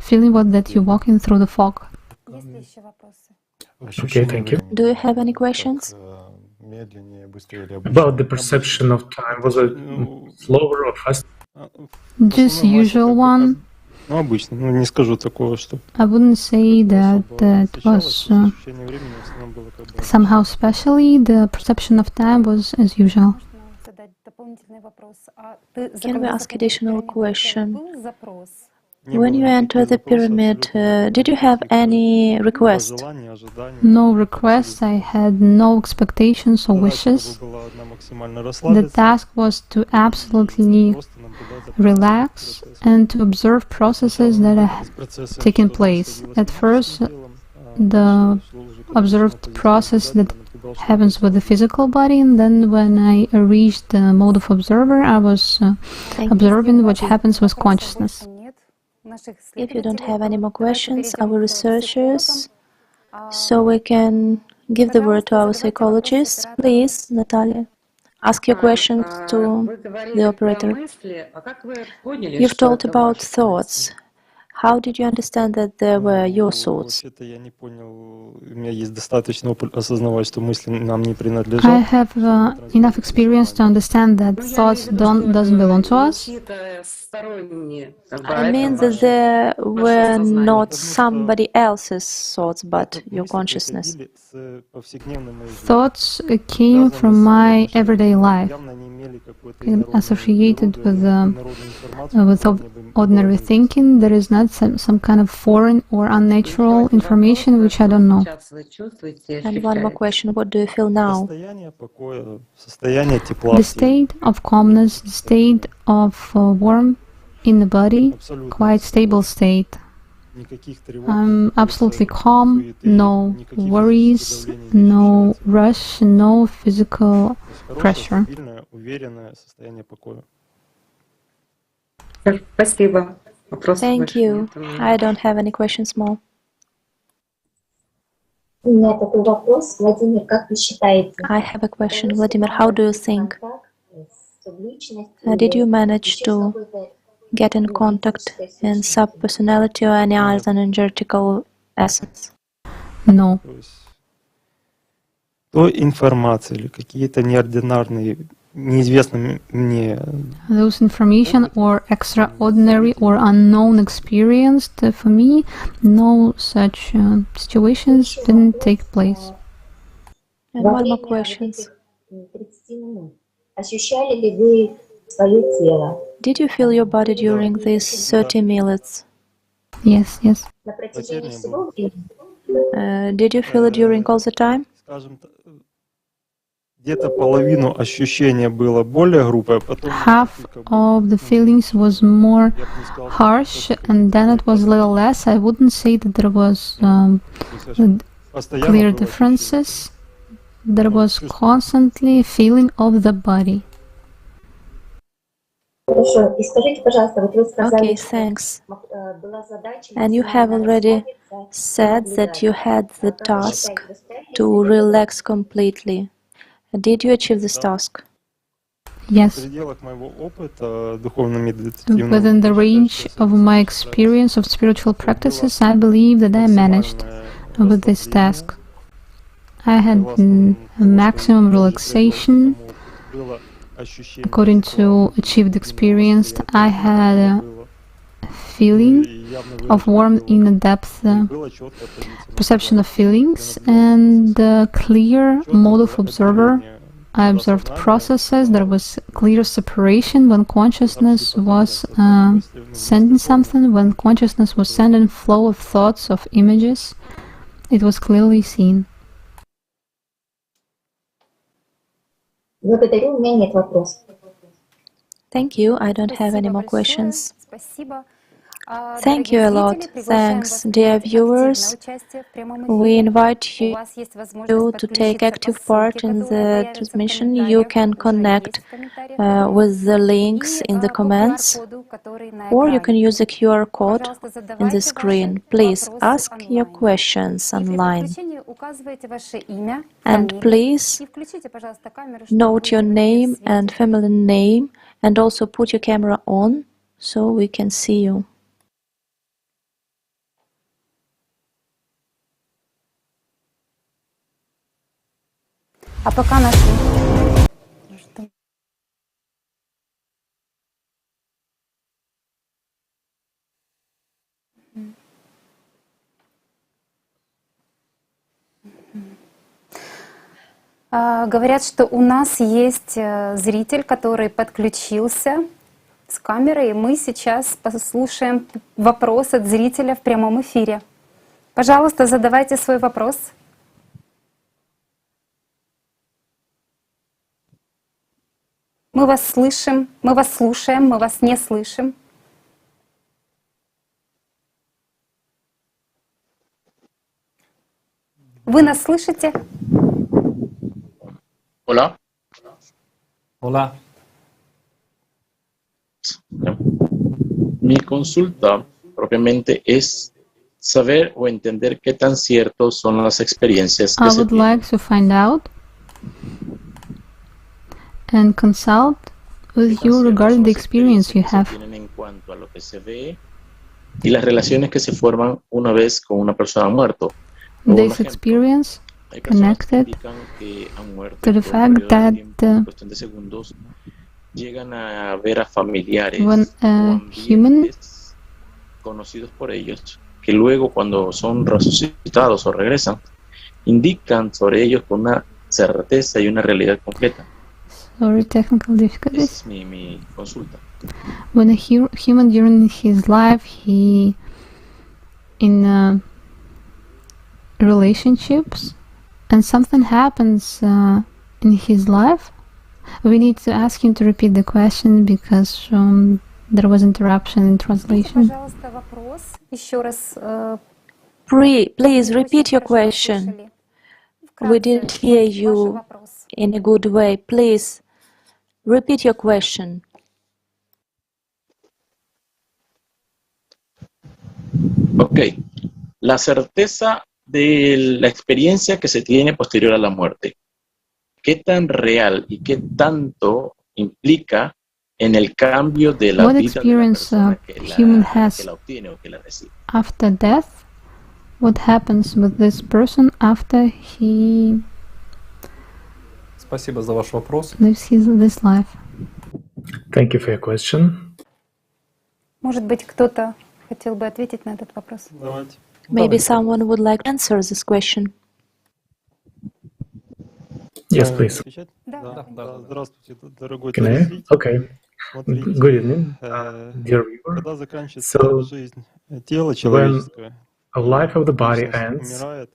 feeling was that you're walking through the fog. Okay, thank you. Do you have any questions? About the perception of time, was it slower or faster? Just usual one. Ну, обычно, не скажу такого, что... I wouldn't say that it was somehow specially. The perception of time was as usual. Can we ask additional question? When you enter the pyramid, did you have any request? No requests. I had no expectations or wishes. The task was to absolutely relax and to observe processes that are taking place. At first, the observed process that happens with the physical body, and then when I reached the mode of observer, I was observing what happens with consciousness. If you don't have any more questions, our researchers, so we can give the word to our psychologists. Please, Natalia, ask your questions to the operator. You've told about thoughts. How did you understand that they were your thoughts? I have enough experience to understand that thoughts doesn't belong to us. I mean that they were not somebody else's thoughts, but your consciousness. Thoughts came from my everyday life, associated with ordinary thinking. There is not some kind of foreign or unnatural information which I don't know. And one more question, what do you feel now? The state of calmness, the state of warmth in the body, quite stable state. I'm absolutely calm, no worries, no rush, no physical pressure. Thank you. I don't have any questions more. I have a question, Vladimir. How do you think? Did you manage to get in contact in subpersonality or any other energetical essence? No. То информация или какие-то неординарные, неизвестные мне Those information or extraordinary or unknown experienced, for me, no such situations didn't take place. And one more question. Did you feel your body during these 30 minutes? Yes, yes. Did you feel it during all the time? скажем, где-то половину ощущения было более грубое, потом Half of the feelings was more harsh, and then it was a little less. I wouldn't say that there was clear differences. There was constantly feeling of the body. Okay, thanks. And you have already said that you had the task to relax completely. Did you achieve this task? Yes. Within Within the range of my experience of spiritual practices, I believe that I managed with this task. I had a maximum relaxation. According to achieved experience, I had a feeling of warm inner depth, perception of feelings, and a clear mode of observer. I observed processes. There was clear separation when consciousness was sending something, when consciousness was sending flow of thoughts, of images. It was clearly seen. Thank you. I don't have any more questions. Thank you a lot. Thanks, dear viewers. We invite you to take active part in the transmission. You can connect with the links in the comments, or you can use the QR code in the screen. Please ask your questions online. And please note your name and family name, and also put your camera on so we can see you. А пока наши... Говорят, что у нас есть зритель, который подключился с камерой, и мы сейчас послушаем вопрос от зрителя в прямом эфире. Пожалуйста, задавайте свой вопрос. Мы вас слышим, мы вас слушаем, мы вас не слышим. Вы нас слышите? Hola. Hola. Mi consulta propiamente es saber o entender qué tan ciertos son las experiencias que I se would tienen. like to find out and consult with you regarding the experience you have. En cuanto a lo que se ve y las relaciones que se forman una vez con una persona muerto. This experience connected to the fact that llegan a ver a familiares when a human conocidos por ellos, que luego cuando son resucitados o regresan, indican sobre ellos con una certeza y una realidad completa. Sorry, technical difficulties. Esa es mi consulta. When a human during his life, he in relationships, and something happens in his life, we need to ask him to repeat the question because there was interruption in translation. Please repeat your question. We didn't hear you in a good way. Please repeat your question. Ok. La certeza de la experiencia que se tiene posterior a la muerte. ¿Qué tan real y qué tanto implica en el cambio de la What vida de la experience persona human que has la obtiene o que la recibe? after death? What happens with this person after he Спасибо за ваш вопрос. lives this life? Thank you for your question. Может быть, кто-то хотел бы ответить на этот вопрос? Maybe someone would like to answer this question. Yes, please. Здравствуйте, дорогой Can I? телезритель. Okay. Смотрите, Good evening, dear viewer. когда заканчивается So, жизнь тела when человеческого, a life of the body личность ends умирает,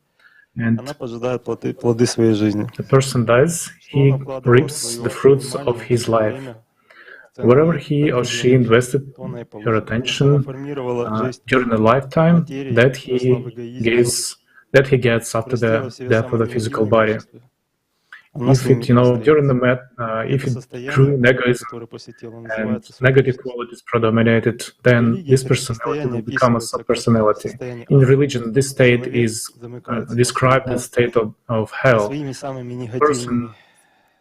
and она пожинает плоды своей жизни. the person dies, Что он he вкладывал reaps the fruits внимание, of his life. время, Wherever he or she invested то она и her получит. attention Формировала жизнь during a lifetime материи, that росла в эгоизме, he gets after растила the в себе death of the physical body. самовнушение. Она с If ним it, during the if это it состояние, grew in egoism которое посетило, and называется negative субличность. qualities predominated, then Религия this это personality will состояние become a описывается как subpersonality. состояние In ада. religion, this state Человек is замыкается described as state of hell. своими самыми Person негативными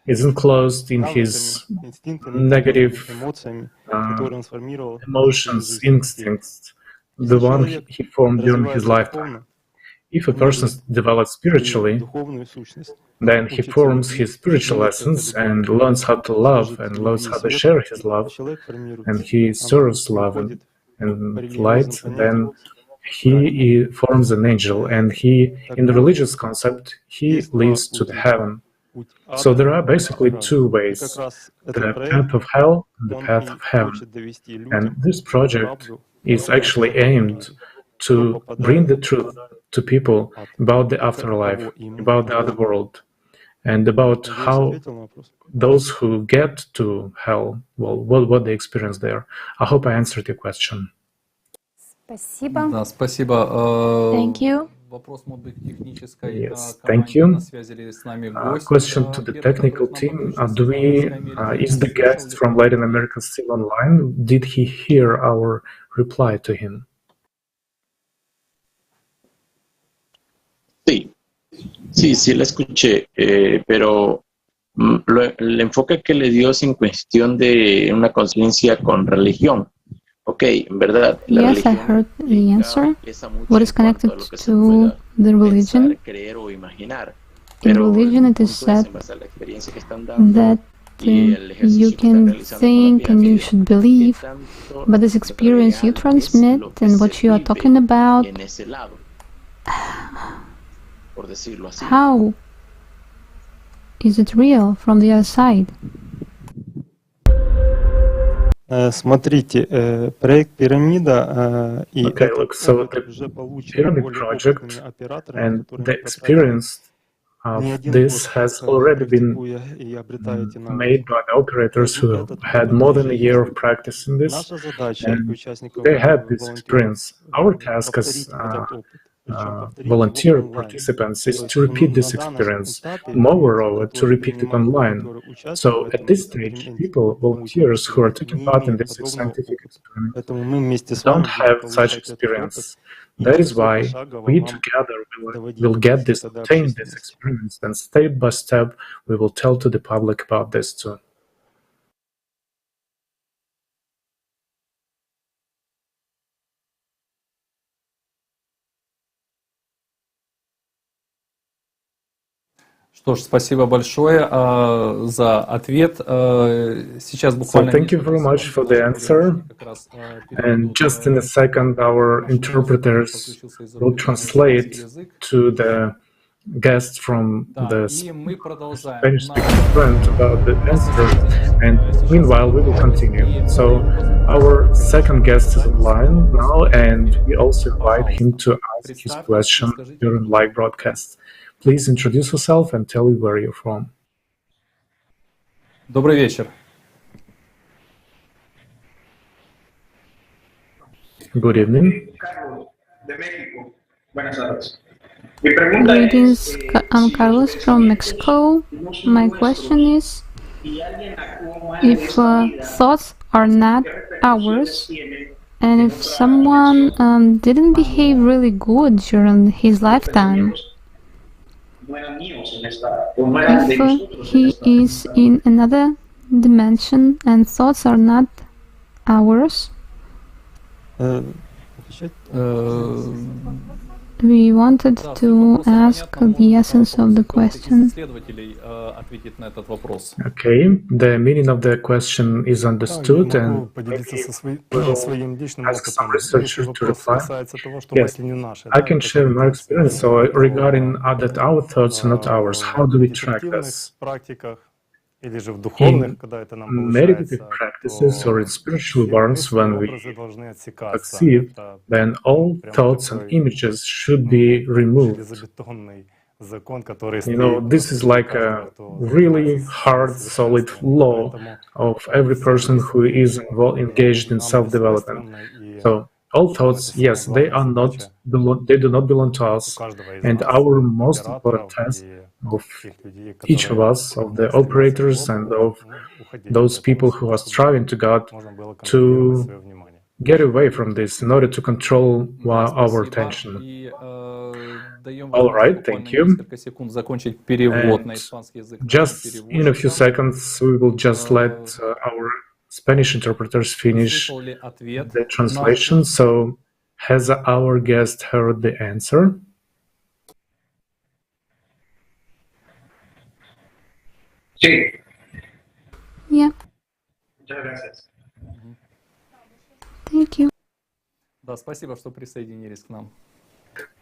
is enclosed in навыками, his инстинктами, negative эмоциями, которые он сформировал в своей emotions, жизни. instincts, the Если one человек he formed during his развивается lifetime. духовно, If a person develops свою spiritually, духовную сущность, then he учится forms любви, his spiritual делится этой essence and любовью, learns how to love служит and любви learns и how to свету, share his а love, человек формирует and he ангела, serves love переходит по and религиозным light, then понятиям. he forms an angel, and he, Так in the вот, religious concept, he есть два leads to the пути. heaven. Путь So ада there are и путь basically рая. two И как ways, раз the этот path проект, of hell and the он path и of heaven. хочет довести And людям this project правду is об actually afterlife. aimed Кто to bring попадает the в truth to people ад, about the это afterlife, кого им about the other приводит. world, and about Надеюсь, how ответил на вопрос. those who get to hell, well, what they experience there. I hope I answered your question. Спасибо. Да, спасибо. Thank you. Вопрос, может быть, технической Yes, thank команде. you. На связи ли с нами гость? Question to the Первый, который technical к нам team: подключился Do с we? Латинской Америки, Is the слышал guest ли from он? Latin America still online? Did he hear our reply to him? Sí, sí la escuché, pero el enfoque que le dio es en cuestión de una conciencia con religión. Ok, en verdad, la Yes, I religión heard the answer. pesa mucho What is en cuanto connected a lo que se to pueda the religion? pensar, creer o imaginar. In Pero religion, el it is punto es, said en base a la experiencia que están dando that y el ejercicio you que están can realizando con la think and you pirámide, should qué believe, tanto but this experience you real es transmit lo que and se what you are vive talking about, en ese lado, por decirlo así. how is it real from the other side? Смотрите, проект «Пирамида» и Okay, этот look, so опыт the уже получен pyramid более project опытными операторами, and которые the не потратили experience не of один this год, has already been практикуя и обретая эти made навыки. by the operators who Этот had опыт more than уже a year есть. of practice in this, Наша задача и and участников they had this волонтеров experience. Our task as повторить этот опыт. Причем повторить volunteer его онлайн. participants То is есть to repeat на this данном experience. этапе Moreover, to которые repeat it принимают online. волонтеры участие So в at этом this stage, эксперименте, people, научном volunteers who are эксперименте, taking не part in имеют this подобного scientific опыта. experiment Поэтому мы вместе с don't вами будем have such получать этот опыт experience. и That is уже why пошагово we вам together will доводить get this, это до obtain this общественности. experience, and step by step we will tell to the public about this too. Что ж, спасибо большое за ответ. Сейчас So буквально thank you very much for the answer. And just in a second, our interpreters will translate to the guests from the Spanish-speaking friend about the answer. And meanwhile, we will continue. So our second guest is online now, and we also invite him to ask his question during live broadcast. Please introduce yourself and tell me where you're from. Добрый вечер. Good evening. Greetings, I'm Carlos from Mexico. My question is, if thoughts are not ours, And if someone didn't behave really good during his lifetime, if he is in another dimension and thoughts are not ours, we wanted to ask the essence of the question. Okay, the meaning of the question is understood, and maybe we'll ask some researchers to reply. Yes, I can share my experience. So regarding that our thoughts are not ours, how do we track this? In meditative practices or in spiritual worlds, when we succeed, then all thoughts and images should be removed. You know, this is like a really hard, solid law of every person who is engaged in self-development. So all thoughts, yes, they do not belong to us, and our most important task of each of us, of the operators and of those people who are striving to God, to get away from this in order to control our attention. All right, thank you. And just in a few seconds, we will just let our Spanish interpreters finish the translation. So, has our guest heard the answer? Sí. Yeah. Thank you.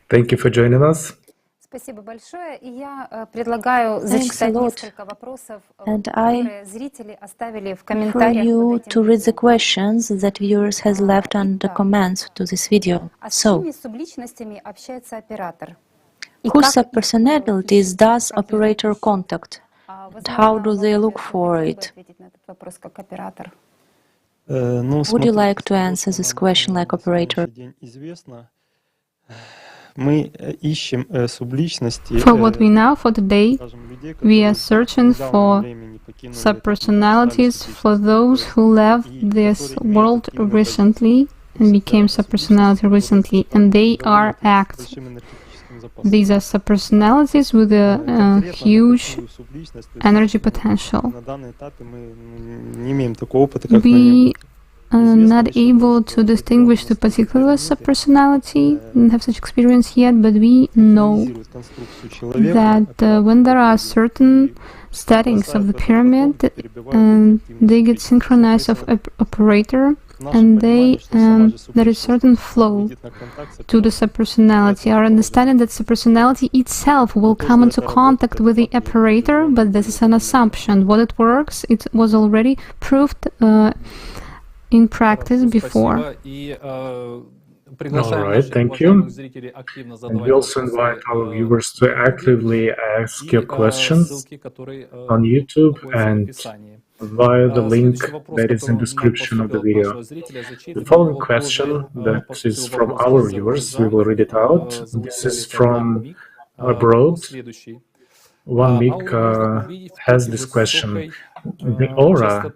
Thank you for joining us. Спасибо большое. И я предлагаю зачитать несколько вопросов, которые зрители оставили в for комментариях. you to read the questions that viewers has left under comments to this video. So, С субличностями общается оператор. whose subpersonalities does operator contact? And how do they look for it? Would you like to answer this question like operator? For what we know for today, we are searching for subpersonalities for those who left this world recently and became subpersonality recently, and they are acts. These are subpersonalities with a huge energy potential. We are not able to distinguish the particular subpersonality and have such experience yet, but we know that when there are certain settings of the pyramid, they get synchronized of operator, and there is certain flow to the subpersonality. Our understanding that subpersonality itself will come into contact with the operator, but this is an assumption. What it works, it was already proved in practice before. All right, thank you. And we also invite our viewers to actively ask your questions on YouTube and via the link that is in the description of the video. The following question that is from our viewers, we will read it out. This is from abroad. One Mick has this question. The aura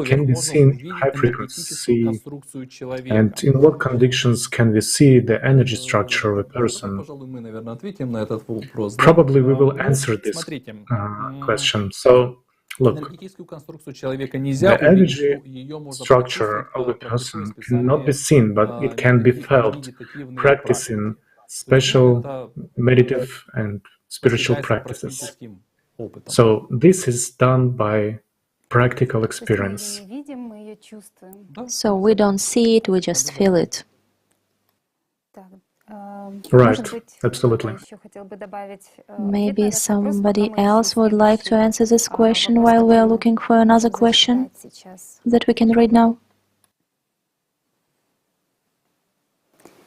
can be seen in high frequency, and in what conditions can we see the energy structure of a person? Probably we will answer this question. So, look, the energy structure of a person cannot be seen, but it can be felt practicing special meditative and spiritual practices. So this is done by practical experience. So we don't see it, we just feel it. Right, absolutely. Maybe somebody else would like to answer this question while we are looking for another question that we can read now.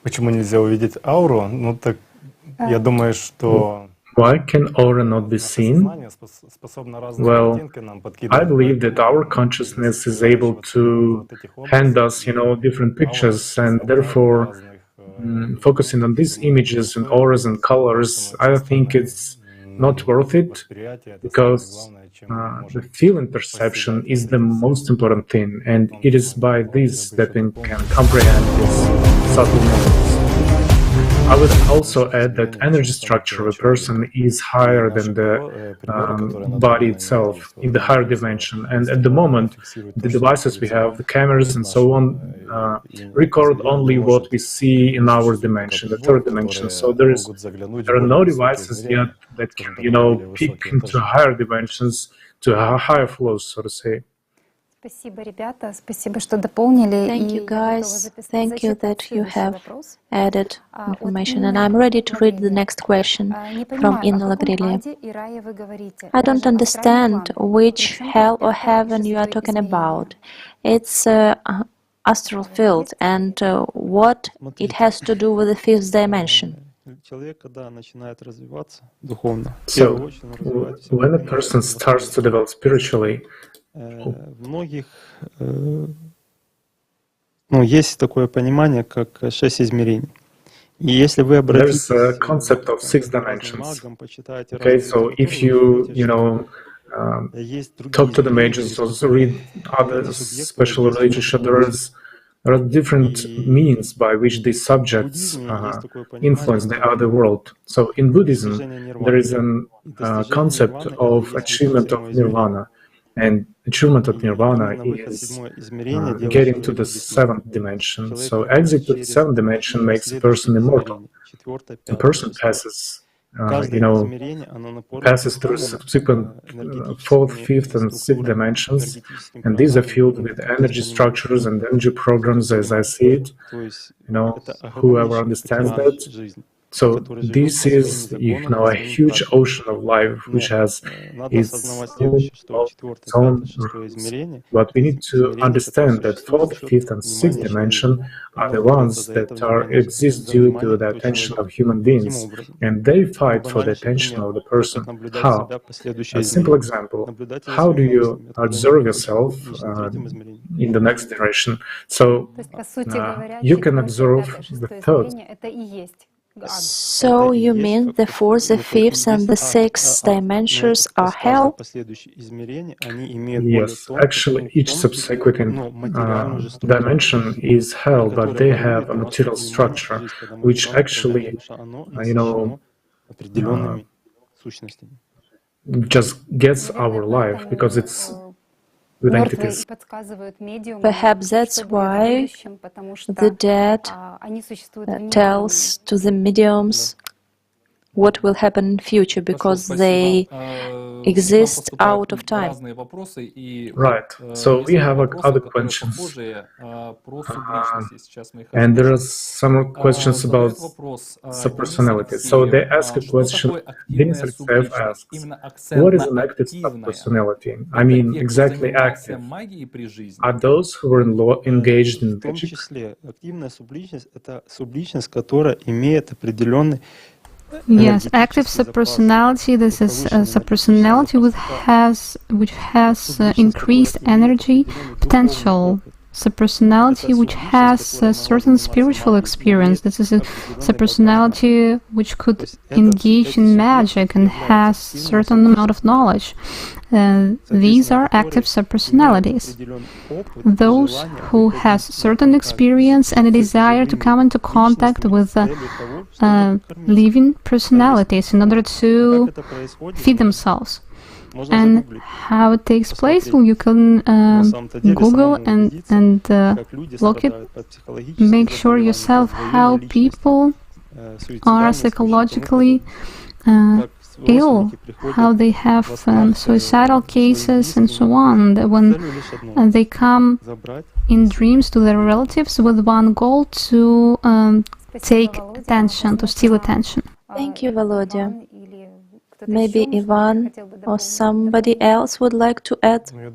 Почему нельзя увидеть ауру? Ну так, я думаю, что Why can aura not be seen? Well, I believe that our consciousness is able to hand us, different pictures, and therefore focusing on these images and auras and colors, I think it's not worth it, because the feeling perception is the most important thing, and it is by this that we can comprehend these subtle moments. I would also add that energy structure of a person is higher than the body itself in the higher dimension. And at the moment, the devices we have, the cameras and so on, record only what we see in our dimension, the third dimension. So there are no devices yet that can, peek into higher dimensions, to higher flows, so to say. Thank you, guys. Thank you that you have added information. And I'm ready to read the next question from Inna Lagrilia. I don't understand which hell or heaven you are talking about. It's astral field, and what it has to do with the fifth dimension. So, when a person starts to develop spiritually, есть такое понимание, как 6 измерений. И если вы there's a concept of 6 dimensions. Okay, so if you talk to the mages or read other special literature, there are different means by which these subjects influence the other world. So in Buddhism, there is a concept of achievement of nirvana. And achievement of nirvana is getting to the 7th dimension. So exit to the 7th dimension makes a person immortal. A person passes, passes through subsequent 4th, 5th, and 6th dimensions, and these are filled with energy structures and energy programs, as I see it. Whoever understands that. So this is, a huge ocean of life which has its own rules. But we need to understand that 4th, 5th, and 6th dimension are the ones that exist due to the attention of human beings, and they fight for the attention of the person. How? A simple example: how do you observe yourself in the next direction? So you can observe the 3rd. So you mean the 4th, the 5th, and the 6th dimensions are hell? Yes, actually each subsequent dimension is hell, but they have a material structure which actually, just gets our life because it's with entities. Perhaps that's why the dead tells to the mediums what will happen in future, because they exist out of time. Right. So we have other questions. And there are some questions about subpersonality. So they ask a question, Denis Alexeyev asks, what is an active subpersonality? I mean, exactly active. Are those who were engaged in magic? Yes, active subpersonality. This is a subpersonality which has increased energy potential. Subpersonality which has a certain spiritual experience. This is a subpersonality which could engage in magic and has certain amount of knowledge. These are active subpersonalities. Those who has certain experience and a desire to come into contact with living personalities in order to feed themselves. And how it takes place, well, you can Google and look it, make sure yourself how people are psychologically ill, how they have suicidal cases and so on, when they come in dreams to their relatives with one goal to take attention, to steal attention. Thank you, Volodya. Maybe Ivan or somebody else would like to add? Well,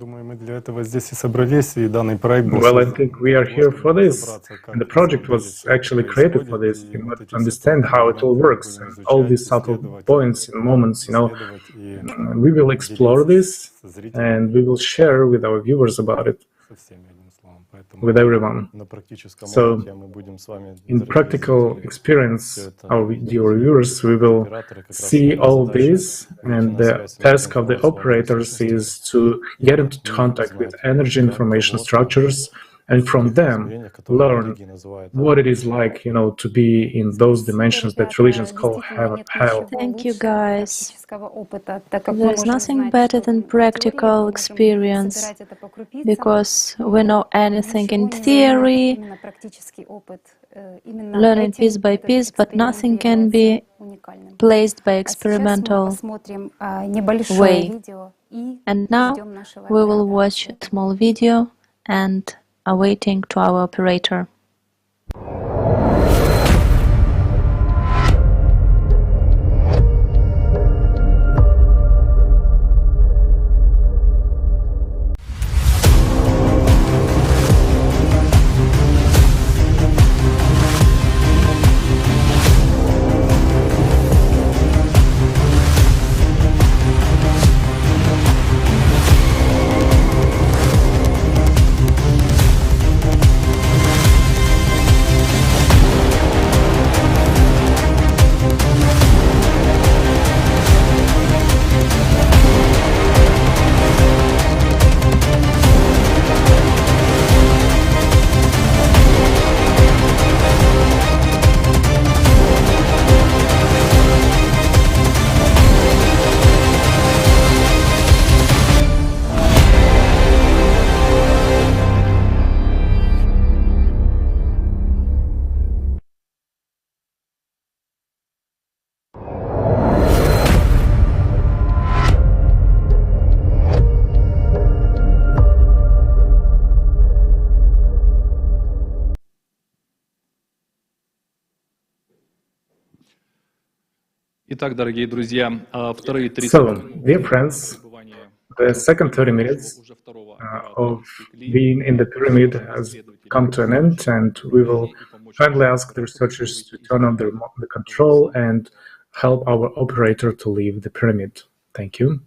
I think we are here for this, and the project was actually created for this, in order to understand how it all works, and all these subtle points and moments, we will explore this, and we will share with our viewers about it. with everyone. So, in practical experience, our video viewers, we will see all this, and the task of the operators is to get into contact with energy information structures, and from them learn what it is like, to be in those dimensions that religions call hell. Thank you, guys. There is nothing better than practical experience, because we know anything in theory, learning piece by piece, but nothing can be placed by experimental way. And now we will watch a small video and are waiting to our operator. Итак, дорогие друзья, вторые 30 So, dear friends, the second 30 minutes of being in the pyramid has come to an end, and we will kindly ask the researchers to turn on the control and help our operator to leave the pyramid. Thank you.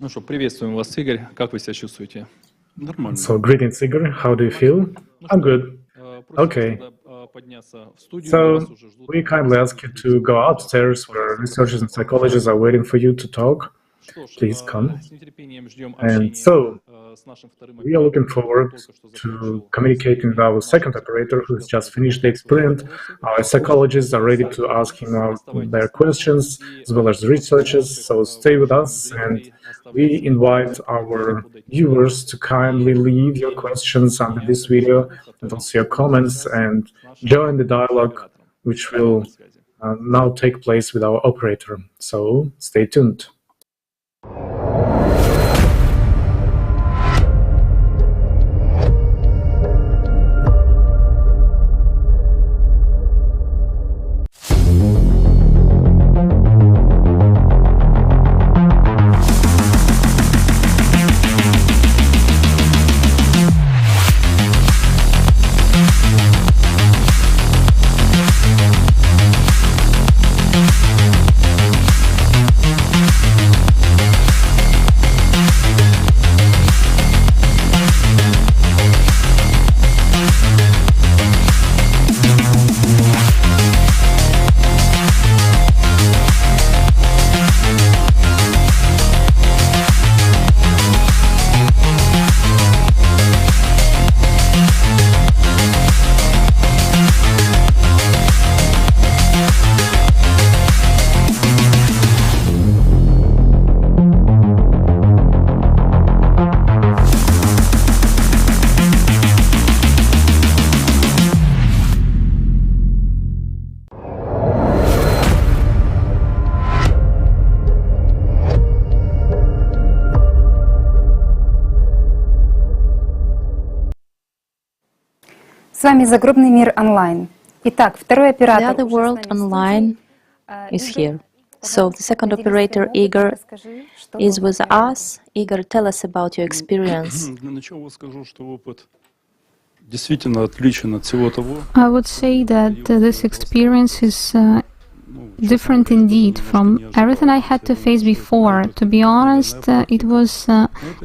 Ну что, приветствуем вас, Игорь. Как вы себя чувствуете? Нормально. So, greetings, Igor. How do you feel? I'm good. Okay. So, we kindly ask you to go upstairs where researchers and psychologists are waiting for you to talk. Please come. And so, we are looking forward to communicating with our second operator who has just finished the experiment. Our psychologists are ready to ask him their questions, as well as the researchers, so stay with us, and we invite our viewers to kindly leave your questions under this video and also your comments and join the dialogue, which will now take place with our operator. So stay tuned. С вами «Загробный мир онлайн». Итак, второй оператор. The other world online is here. So the second operator, Igor, is with us. Igor, tell us about your experience. I would say that this experience is different indeed from everything I had to face before. To be honest, it was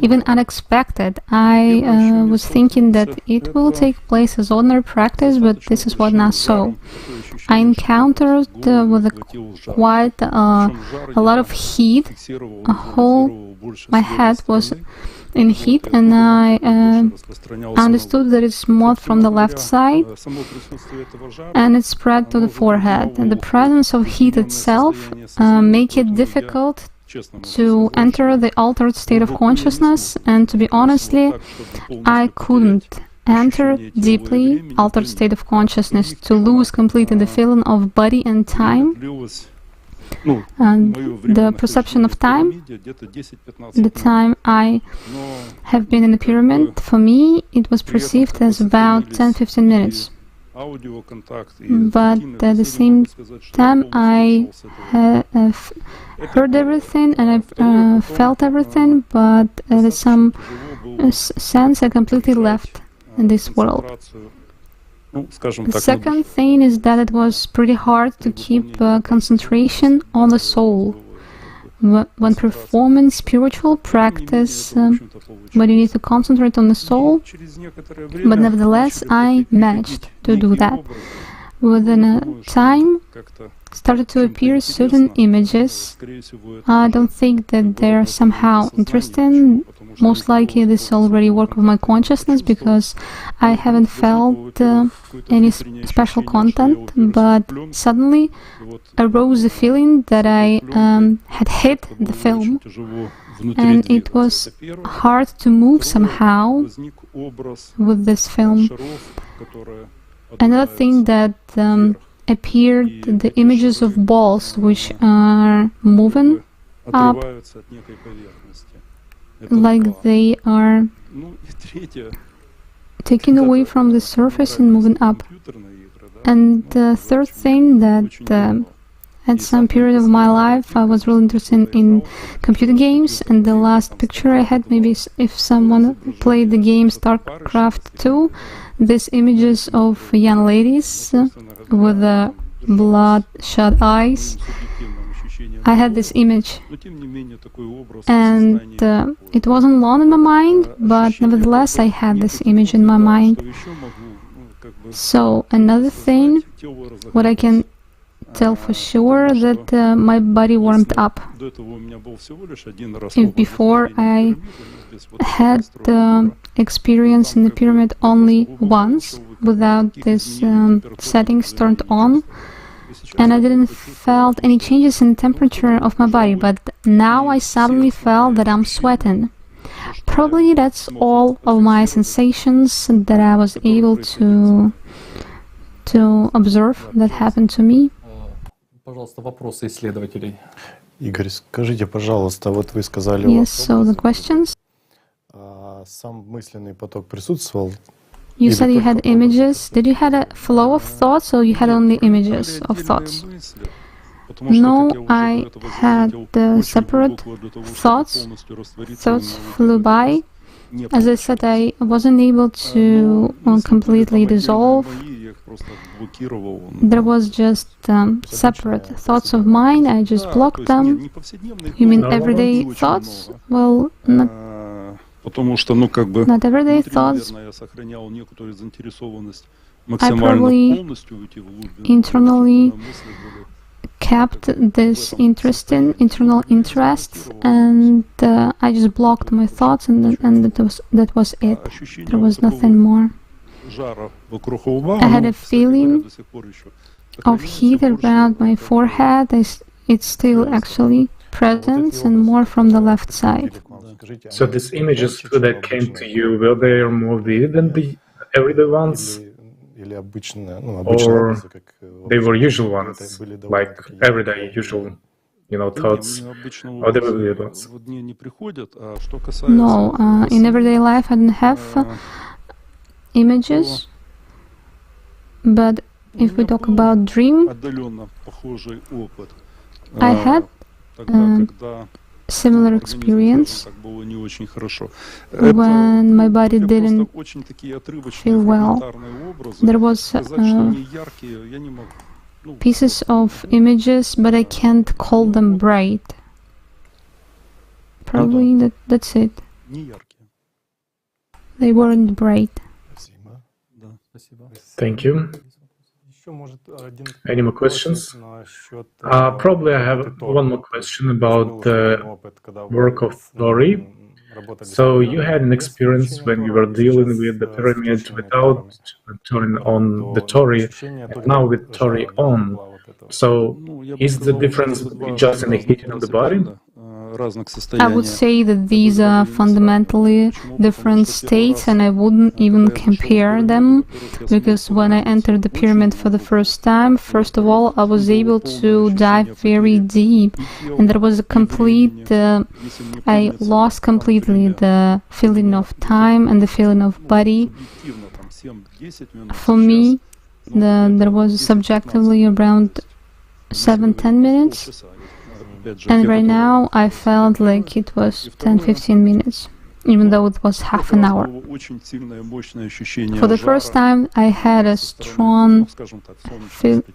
even unexpected. I was thinking that it will take place as ordinary practice, but this is what not so. I encountered with quite a lot of heat. My head was in heat, and I understood that it's more from the left side, and it spread to the forehead. And the presence of heat itself make it difficult to enter the altered state of consciousness, and to be honestly, I couldn't enter deeply altered state of consciousness, to lose completely the feeling of body and time, and the perception of time. The time I have been in the pyramid, for me, it was perceived as about 10-15 minutes. But at the same time, I heard everything and I felt everything, but in some sense, I completely left in this world. The second thing is that it was pretty hard to keep concentration on the soul. When performing spiritual practice, but you need to concentrate on the soul, but nevertheless I managed to do that. Within a time, started to appear certain images. I don't think that they're somehow interesting. Most likely this already worked with my consciousness, because I haven't felt any special content, but suddenly arose the feeling that I had hit the film, and it was hard to move somehow with this film. Another thing that appeared, the images of balls which are moving up, like they are taken away from the surface and moving up. And the third thing, that at some period of my life I was really interested in computer games, and the last picture I had, maybe if someone played the game StarCraft 2, these images of young ladies with bloodshot eyes, I had this image, and it wasn't long in my mind, but nevertheless I had this image in my mind. So another thing, what I can tell for sure, that my body warmed up. If before I had experience in the pyramid only once, without this settings turned on, and I didn't felt any changes in the temperature of my body, but now I suddenly felt that I'm sweating. Probably that's all of my sensations that I was able to observe that happened to me. Пожалуйста, вопросы исследователей. Игорь, скажите, пожалуйста, вот вы сказали... Yes, so the questions. Сам мысленный поток присутствовал? You said you had images. Did you have a flow of thoughts, or you had only images of thoughts? No, I had separate thoughts. Thoughts flew by. As I said, I wasn't able to completely dissolve. There was just separate thoughts of mine. I just blocked them. You mean everyday thoughts? Well, not everyday thoughts. I probably internally kept this internal interest, and I just blocked my thoughts, and that was it. There was nothing more. I had a feeling of heat around my forehead. It's still actually present, and more from the left side. So these images that came to you, were they more vivid than the everyday ones? Or they were usual ones, like everyday usual, thoughts, or they were weird ones? No, in everyday life I didn't have images, but if we talk about dream, I had similar experience when my body didn't feel well. There was pieces of images, but I can't call them bright. Probably that's it. They weren't bright. Thank you. Any more questions? Probably I have one more question about the work of Tori. So you had an experience when you were dealing with the pyramid without turning on the Tori, and now with Tori on. So is the difference just in the heating of the body? I would say that these are fundamentally different states, and I wouldn't even compare them, because when I entered the pyramid for the first time, first of all, I was able to dive very deep, and there was a complete, I lost completely the feeling of time and the feeling of body. For me, there was subjectively around 7-10 minutes. And right now, I felt like it was 10-15 minutes, even though it was half an hour. For the first time, I had a strong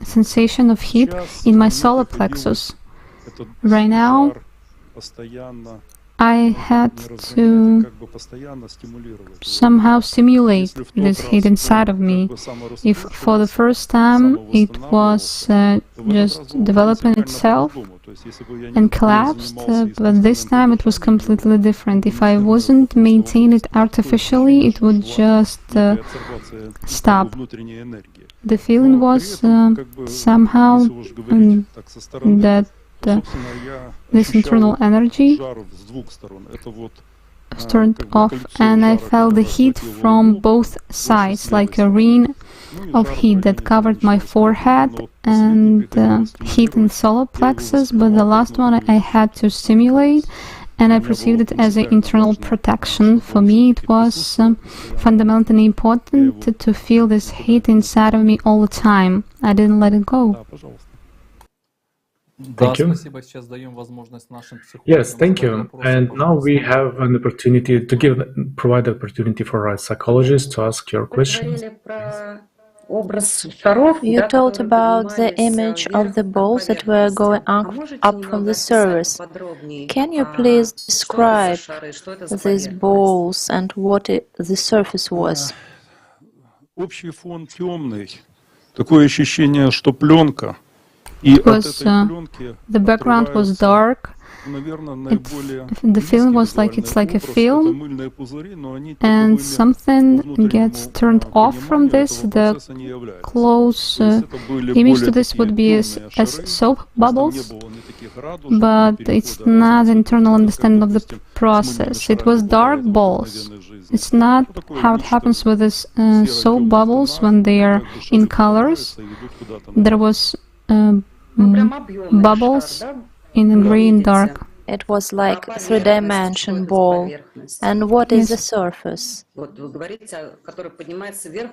sensation of heat in my solar plexus. Right now, I had to somehow stimulate this heat inside of me. If for the first time it was just developing itself and collapsed, but this time it was completely different. If I wasn't maintaining it artificially, it would just stop. The feeling was somehow that this internal energy turned off, and I felt the heat from both sides, like a ring of heat that covered my forehead and heat in solar plexus, but the last one I had to stimulate, and I perceived it as an internal protection. For me, it was fundamentally important to feel this heat inside of me all the time. I didn't let it go. Thank you. Yes, thank you. And now we have an opportunity to provide the opportunity for our psychologists to ask your questions. You told about the image of the balls that were going up from the surface. Can you please describe these balls and what the surface was? The background was dark. The film was like it's like a film, and something gets turned off from this. The close image to this would be as soap bubbles, but it's not internal understanding of the process. It was dark balls. It's not how it happens with this soap bubbles when they are in colors. There was bubbles in gray and dark. It was like a three-dimension ball. And what is the surface?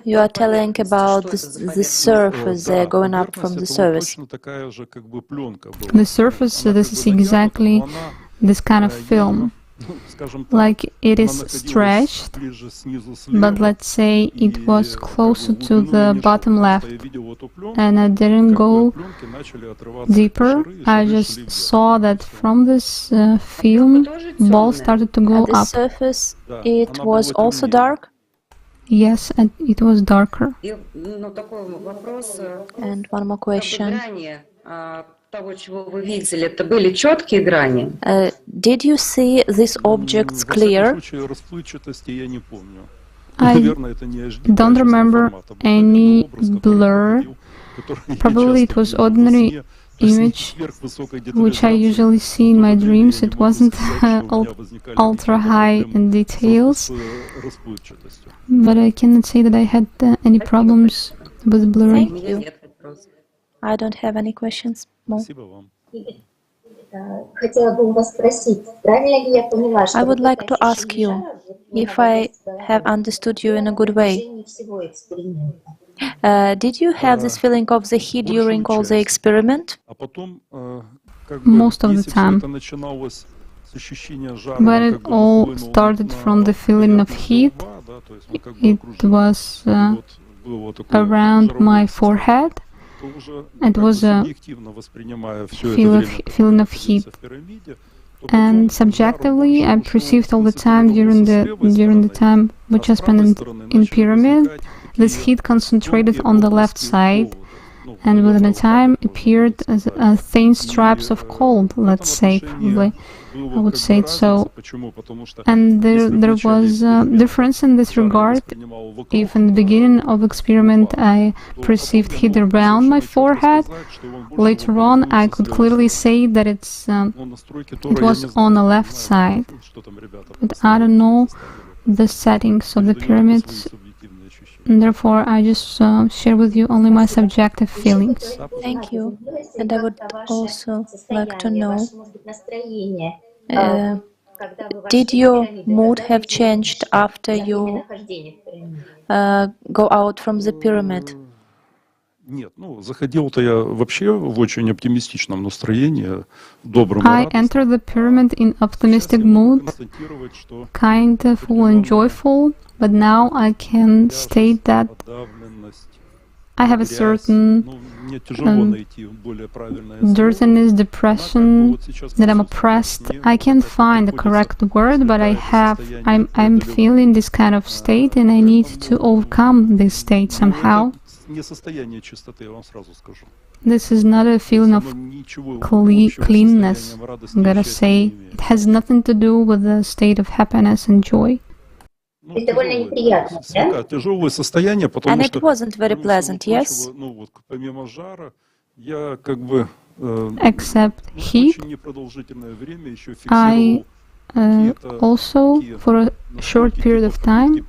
You are telling about the surface, they're going up from the surface. The surface, this is exactly this kind of film. Like it is stretched, but let's say it was closer to the bottom left, and I didn't go deeper. I just saw that from this film, balls started to go At the up. surface, it was also dark? Yes, and it was darker. And one more question. Did you see these objects clear? I don't remember any blur. Probably it was ordinary image, which I usually see in my dreams. It wasn't ultra high in details, but I cannot say that I had any problems with blurring. Thank you. I don't have any questions more. I would like to ask you if I have understood you in a good way. Did you have this feeling of the heat during all the experiment? most of the time. But it all started from the feeling of heat. It was around my forehead. It was a feeling of heat. And subjectively, I perceived all the time during the time which I spent in pyramid, this heat concentrated on the left side, and within a time appeared as thin stripes of cold, let's say, probably. I would say it so. And there was a difference in this regard. If in the beginning of experiment I perceived heat around my forehead, later on I could clearly say that it was on the left side. But I don't know the settings of the pyramids, and therefore I just share with you only my subjective feelings. Thank you. And I would also like to know, did your mood have changed after you go out from the pyramid? I entered the pyramid in optimistic mood, kind of full and joyful, but now I can state that I have a certain dirtiness, depression, that I'm oppressed. I can't find the correct word, but I'm feeling this kind of state, and I need to overcome this state somehow. This is not a feeling of cleanness, I'm gonna say. It has nothing to do with the state of happiness and joy. And it wasn't very pleasant, yes? Except heat, I also, for a short period of time,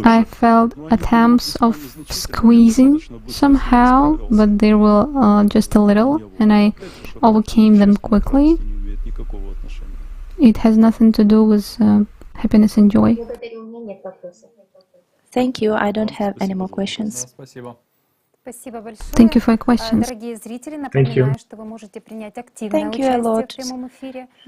I felt attempts of squeezing somehow, but they were just a little, and I overcame them quickly. It has nothing to do with happiness and joy. Thank you. I don't have any more questions. Thank you for your questions. Thank you. Thank you a lot.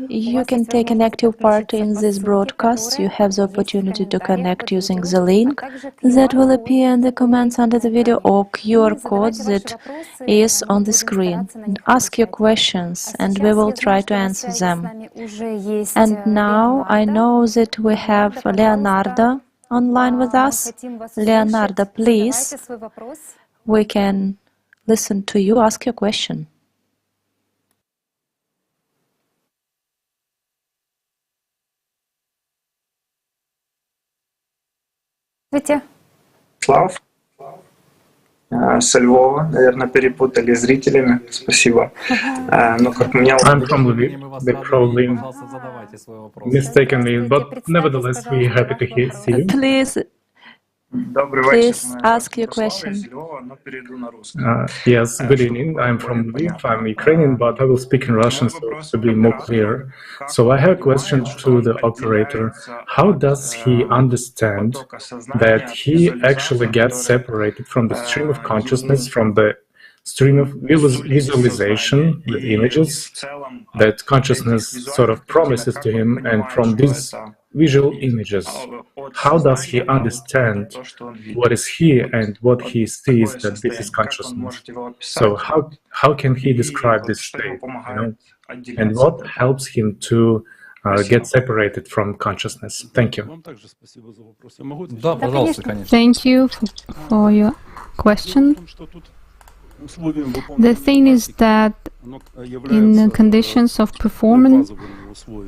You can take an active part in this broadcast. You have the opportunity to connect using the link that will appear in the comments under the video or QR code that is on the screen. And ask your questions and we will try to answer them. And now I know that we have Leonardo online with us. Leonardo, please. We can listen to you. Ask your question. Слав, со Львова, наверное, перепутали зрителями. Спасибо. Но как меня... I'm from Lviv. They probably mistaken me, but nevertheless, we're happy to see you. Please ask your question. Yes, good evening. I'm from Lviv. I'm Ukrainian, but I will speak in Russian so to be more clear. So I have a question to the operator. How does he understand that he actually gets separated from the stream of consciousness, from the stream of visualization with images that consciousness sort of promises to him, and from these visual images, how does he understand what is he and what he sees that this is consciousness? So how can he describe this state, and what helps him to get separated from consciousness? Thank you. Thank you for your question. The thing is that in the conditions of performance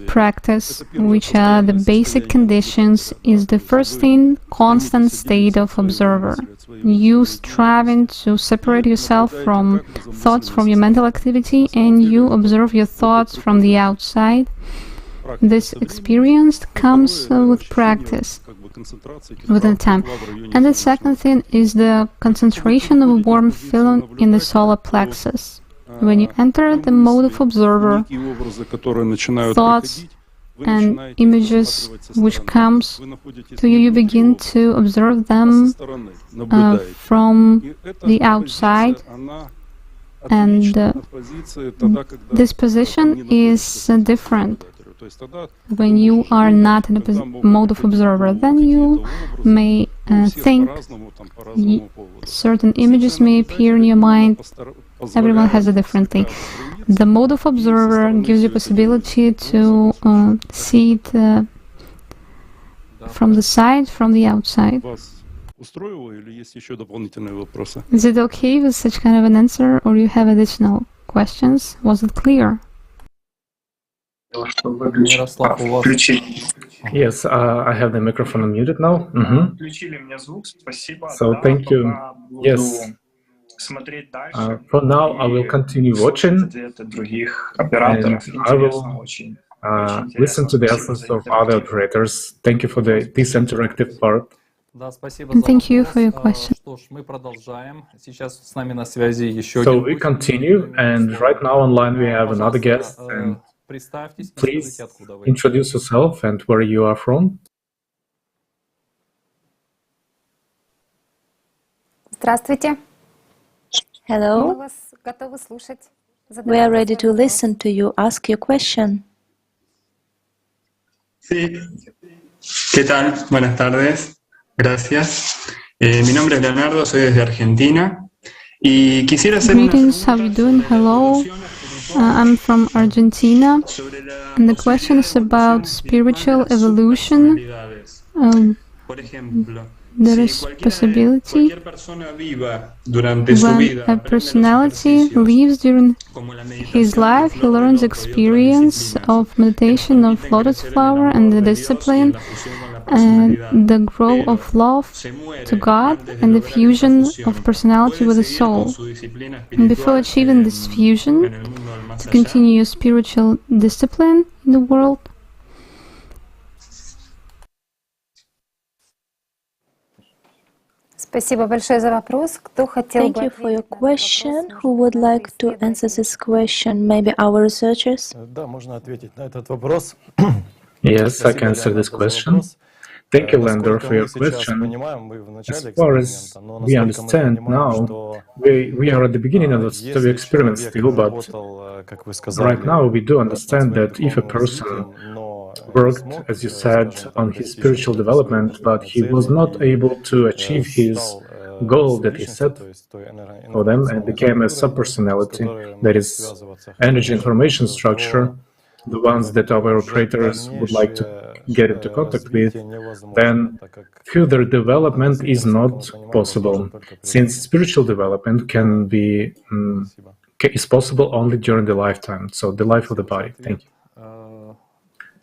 practice, which are the basic conditions, is the first thing constant state of observer. You striving to separate yourself from thoughts, from your mental activity, and you observe your thoughts from the outside. This experience comes with practice, within time. And the second thing is the concentration of a warm feeling in the solar plexus. When you enter the mode of observer, thoughts and images which comes to you, you begin to observe them from the outside. And this position is different when you are not in a mode of observer. Then you may think certain images may appear in your mind. Everyone has a different thing. The mode of observer gives you possibility to see it from the side, from the outside. Is it okay with such kind of an answer, or you have additional questions? Was it clear? Yes, I have the microphone unmuted now. So thank you. Yes. For now, I will continue watching, and I will listen to the answers of other operators. Thank you for this interactive part. And thank you for your question. So we continue, and right now online we have another guest. And please introduce yourself and where you are from. Здравствуйте. Hello. We are ready to listen to you. Ask your question. Sí. ¿Qué tal? Buenas tardes. Gracias. Mi nombre es Leonardo, soy desde Argentina. Y quisiera hacer Greetings, how are you doing? Hello. I'm from Argentina. And the question is about spiritual evolution. There is possibility when a personality lives during his life, he learns experience of meditation of lotus flower and the discipline and the growth of love to God and the fusion of personality with the soul. And before achieving this fusion, to continue your spiritual discipline in the world, Thank you for your question. Who would like to answer this question? Maybe our researchers? Yes, I can answer this question. Thank you, Lander, for your question. As far as we understand now, we are at the beginning of the study experiment still, but right now we do understand that if a person worked, as you said, on his spiritual development, but he was not able to achieve his goal that he set for them and became a subpersonality, that is, energy information structure, the ones that our operators would like to get into contact with, then further development is not possible, since spiritual development can be is possible only during the lifetime, so the life of the body. Thank you.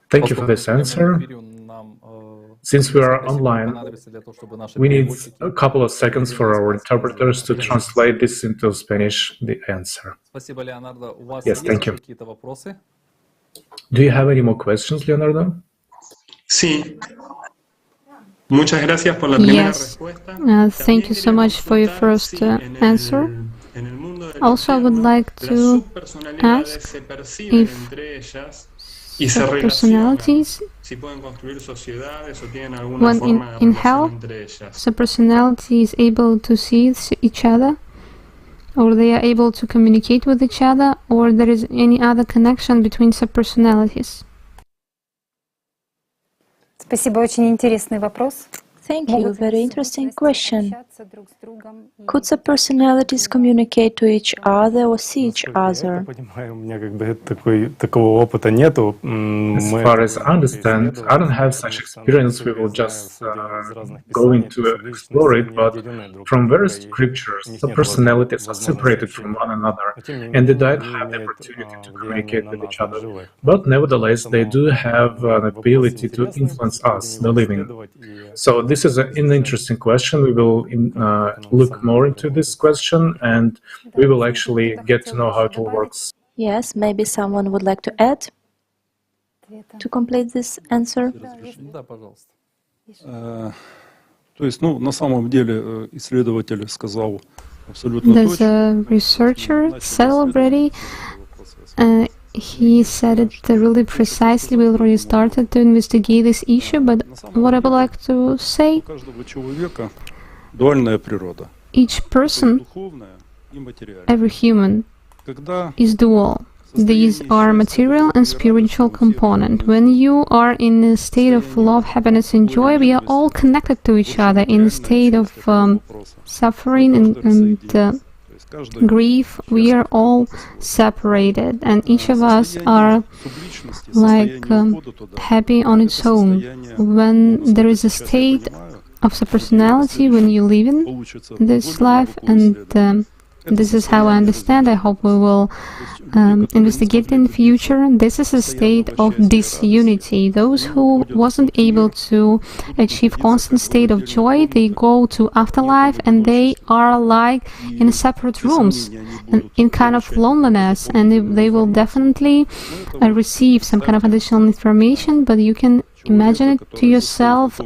Thank you for this answer. Since we are online, we need a couple of seconds for our interpreters to translate this into Spanish, the answer. Yes, thank you. Do you have any more questions, Leonardo? Sí. Muchas gracias por la primera respuesta. Thank you so much for your first answer. Also, I would like to ask if subpersonalities, when in hell, subpersonality is able to see each other, or they are able to communicate with each other, or there is any other connection between subpersonalities? Спасибо, очень интересный вопрос. Thank you. Very interesting question. Could subpersonalities communicate to each other or see each other? As far as I understand, I don't have such experience. We will just go into explore it, but from various scriptures, subpersonalities are separated from one another, and they don't have the opportunity to communicate with each other. But nevertheless, they do have an ability to influence us, the living. So this is an interesting question. We will look more into this question, and we will actually get to know how it all works. Yes, maybe someone would like to add to complete this answer. There's a researcher said already. He said it really precisely. We already started to investigate this issue, but what I would like to say, each person every human is dual. These are material and spiritual component. When you are in a state of love, happiness, and joy, we are all connected to each other. In a state of suffering and grief, we are all separated, and each of us are like happy on its own. When there is a state of subpersonality, when you live in this life, and this is how I understand. I hope we will investigate in the future. This is a state of disunity. Those who wasn't able to achieve constant state of joy, they go to afterlife and they are like in separate rooms, and in kind of loneliness, and they will definitely receive some kind of additional information. But you can imagine it to yourself,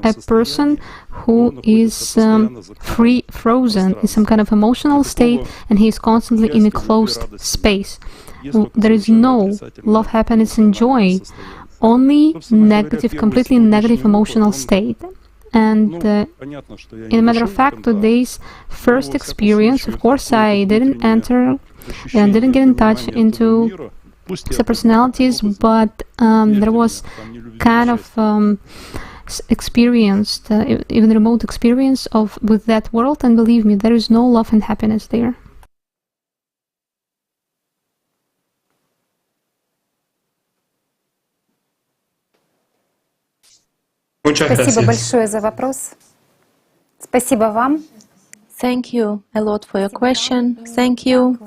a person who is frozen in some kind of emotional state, and he is constantly in a closed space. There is no love, happiness, and joy, only negative, completely negative emotional state. And in a matter of fact, today's first experience, of course, I didn't enter and didn't get in touch into subpersonalities, but there was kind of experienced, even remote experience of with that world, and believe me, there is no love and happiness there. Спасибо большое за вопрос. Спасибо вам. Thank you a lot for your question. Thank you.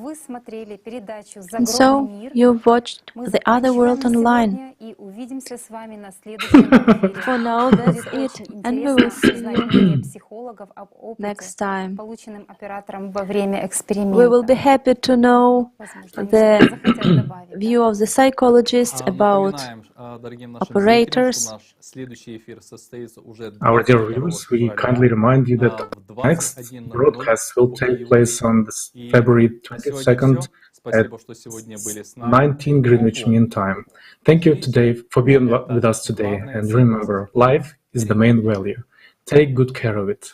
And so, you've watched The Other World online. For now, that's it, and we will see you next time. We will be happy to know the view of the psychologists about operators. Our dear viewers, we kindly remind you that next broadcast will take place on February 22nd at 19 Greenwich Mean Time. Thank you today for being with us today, and remember, life is the main value. Take good care of it.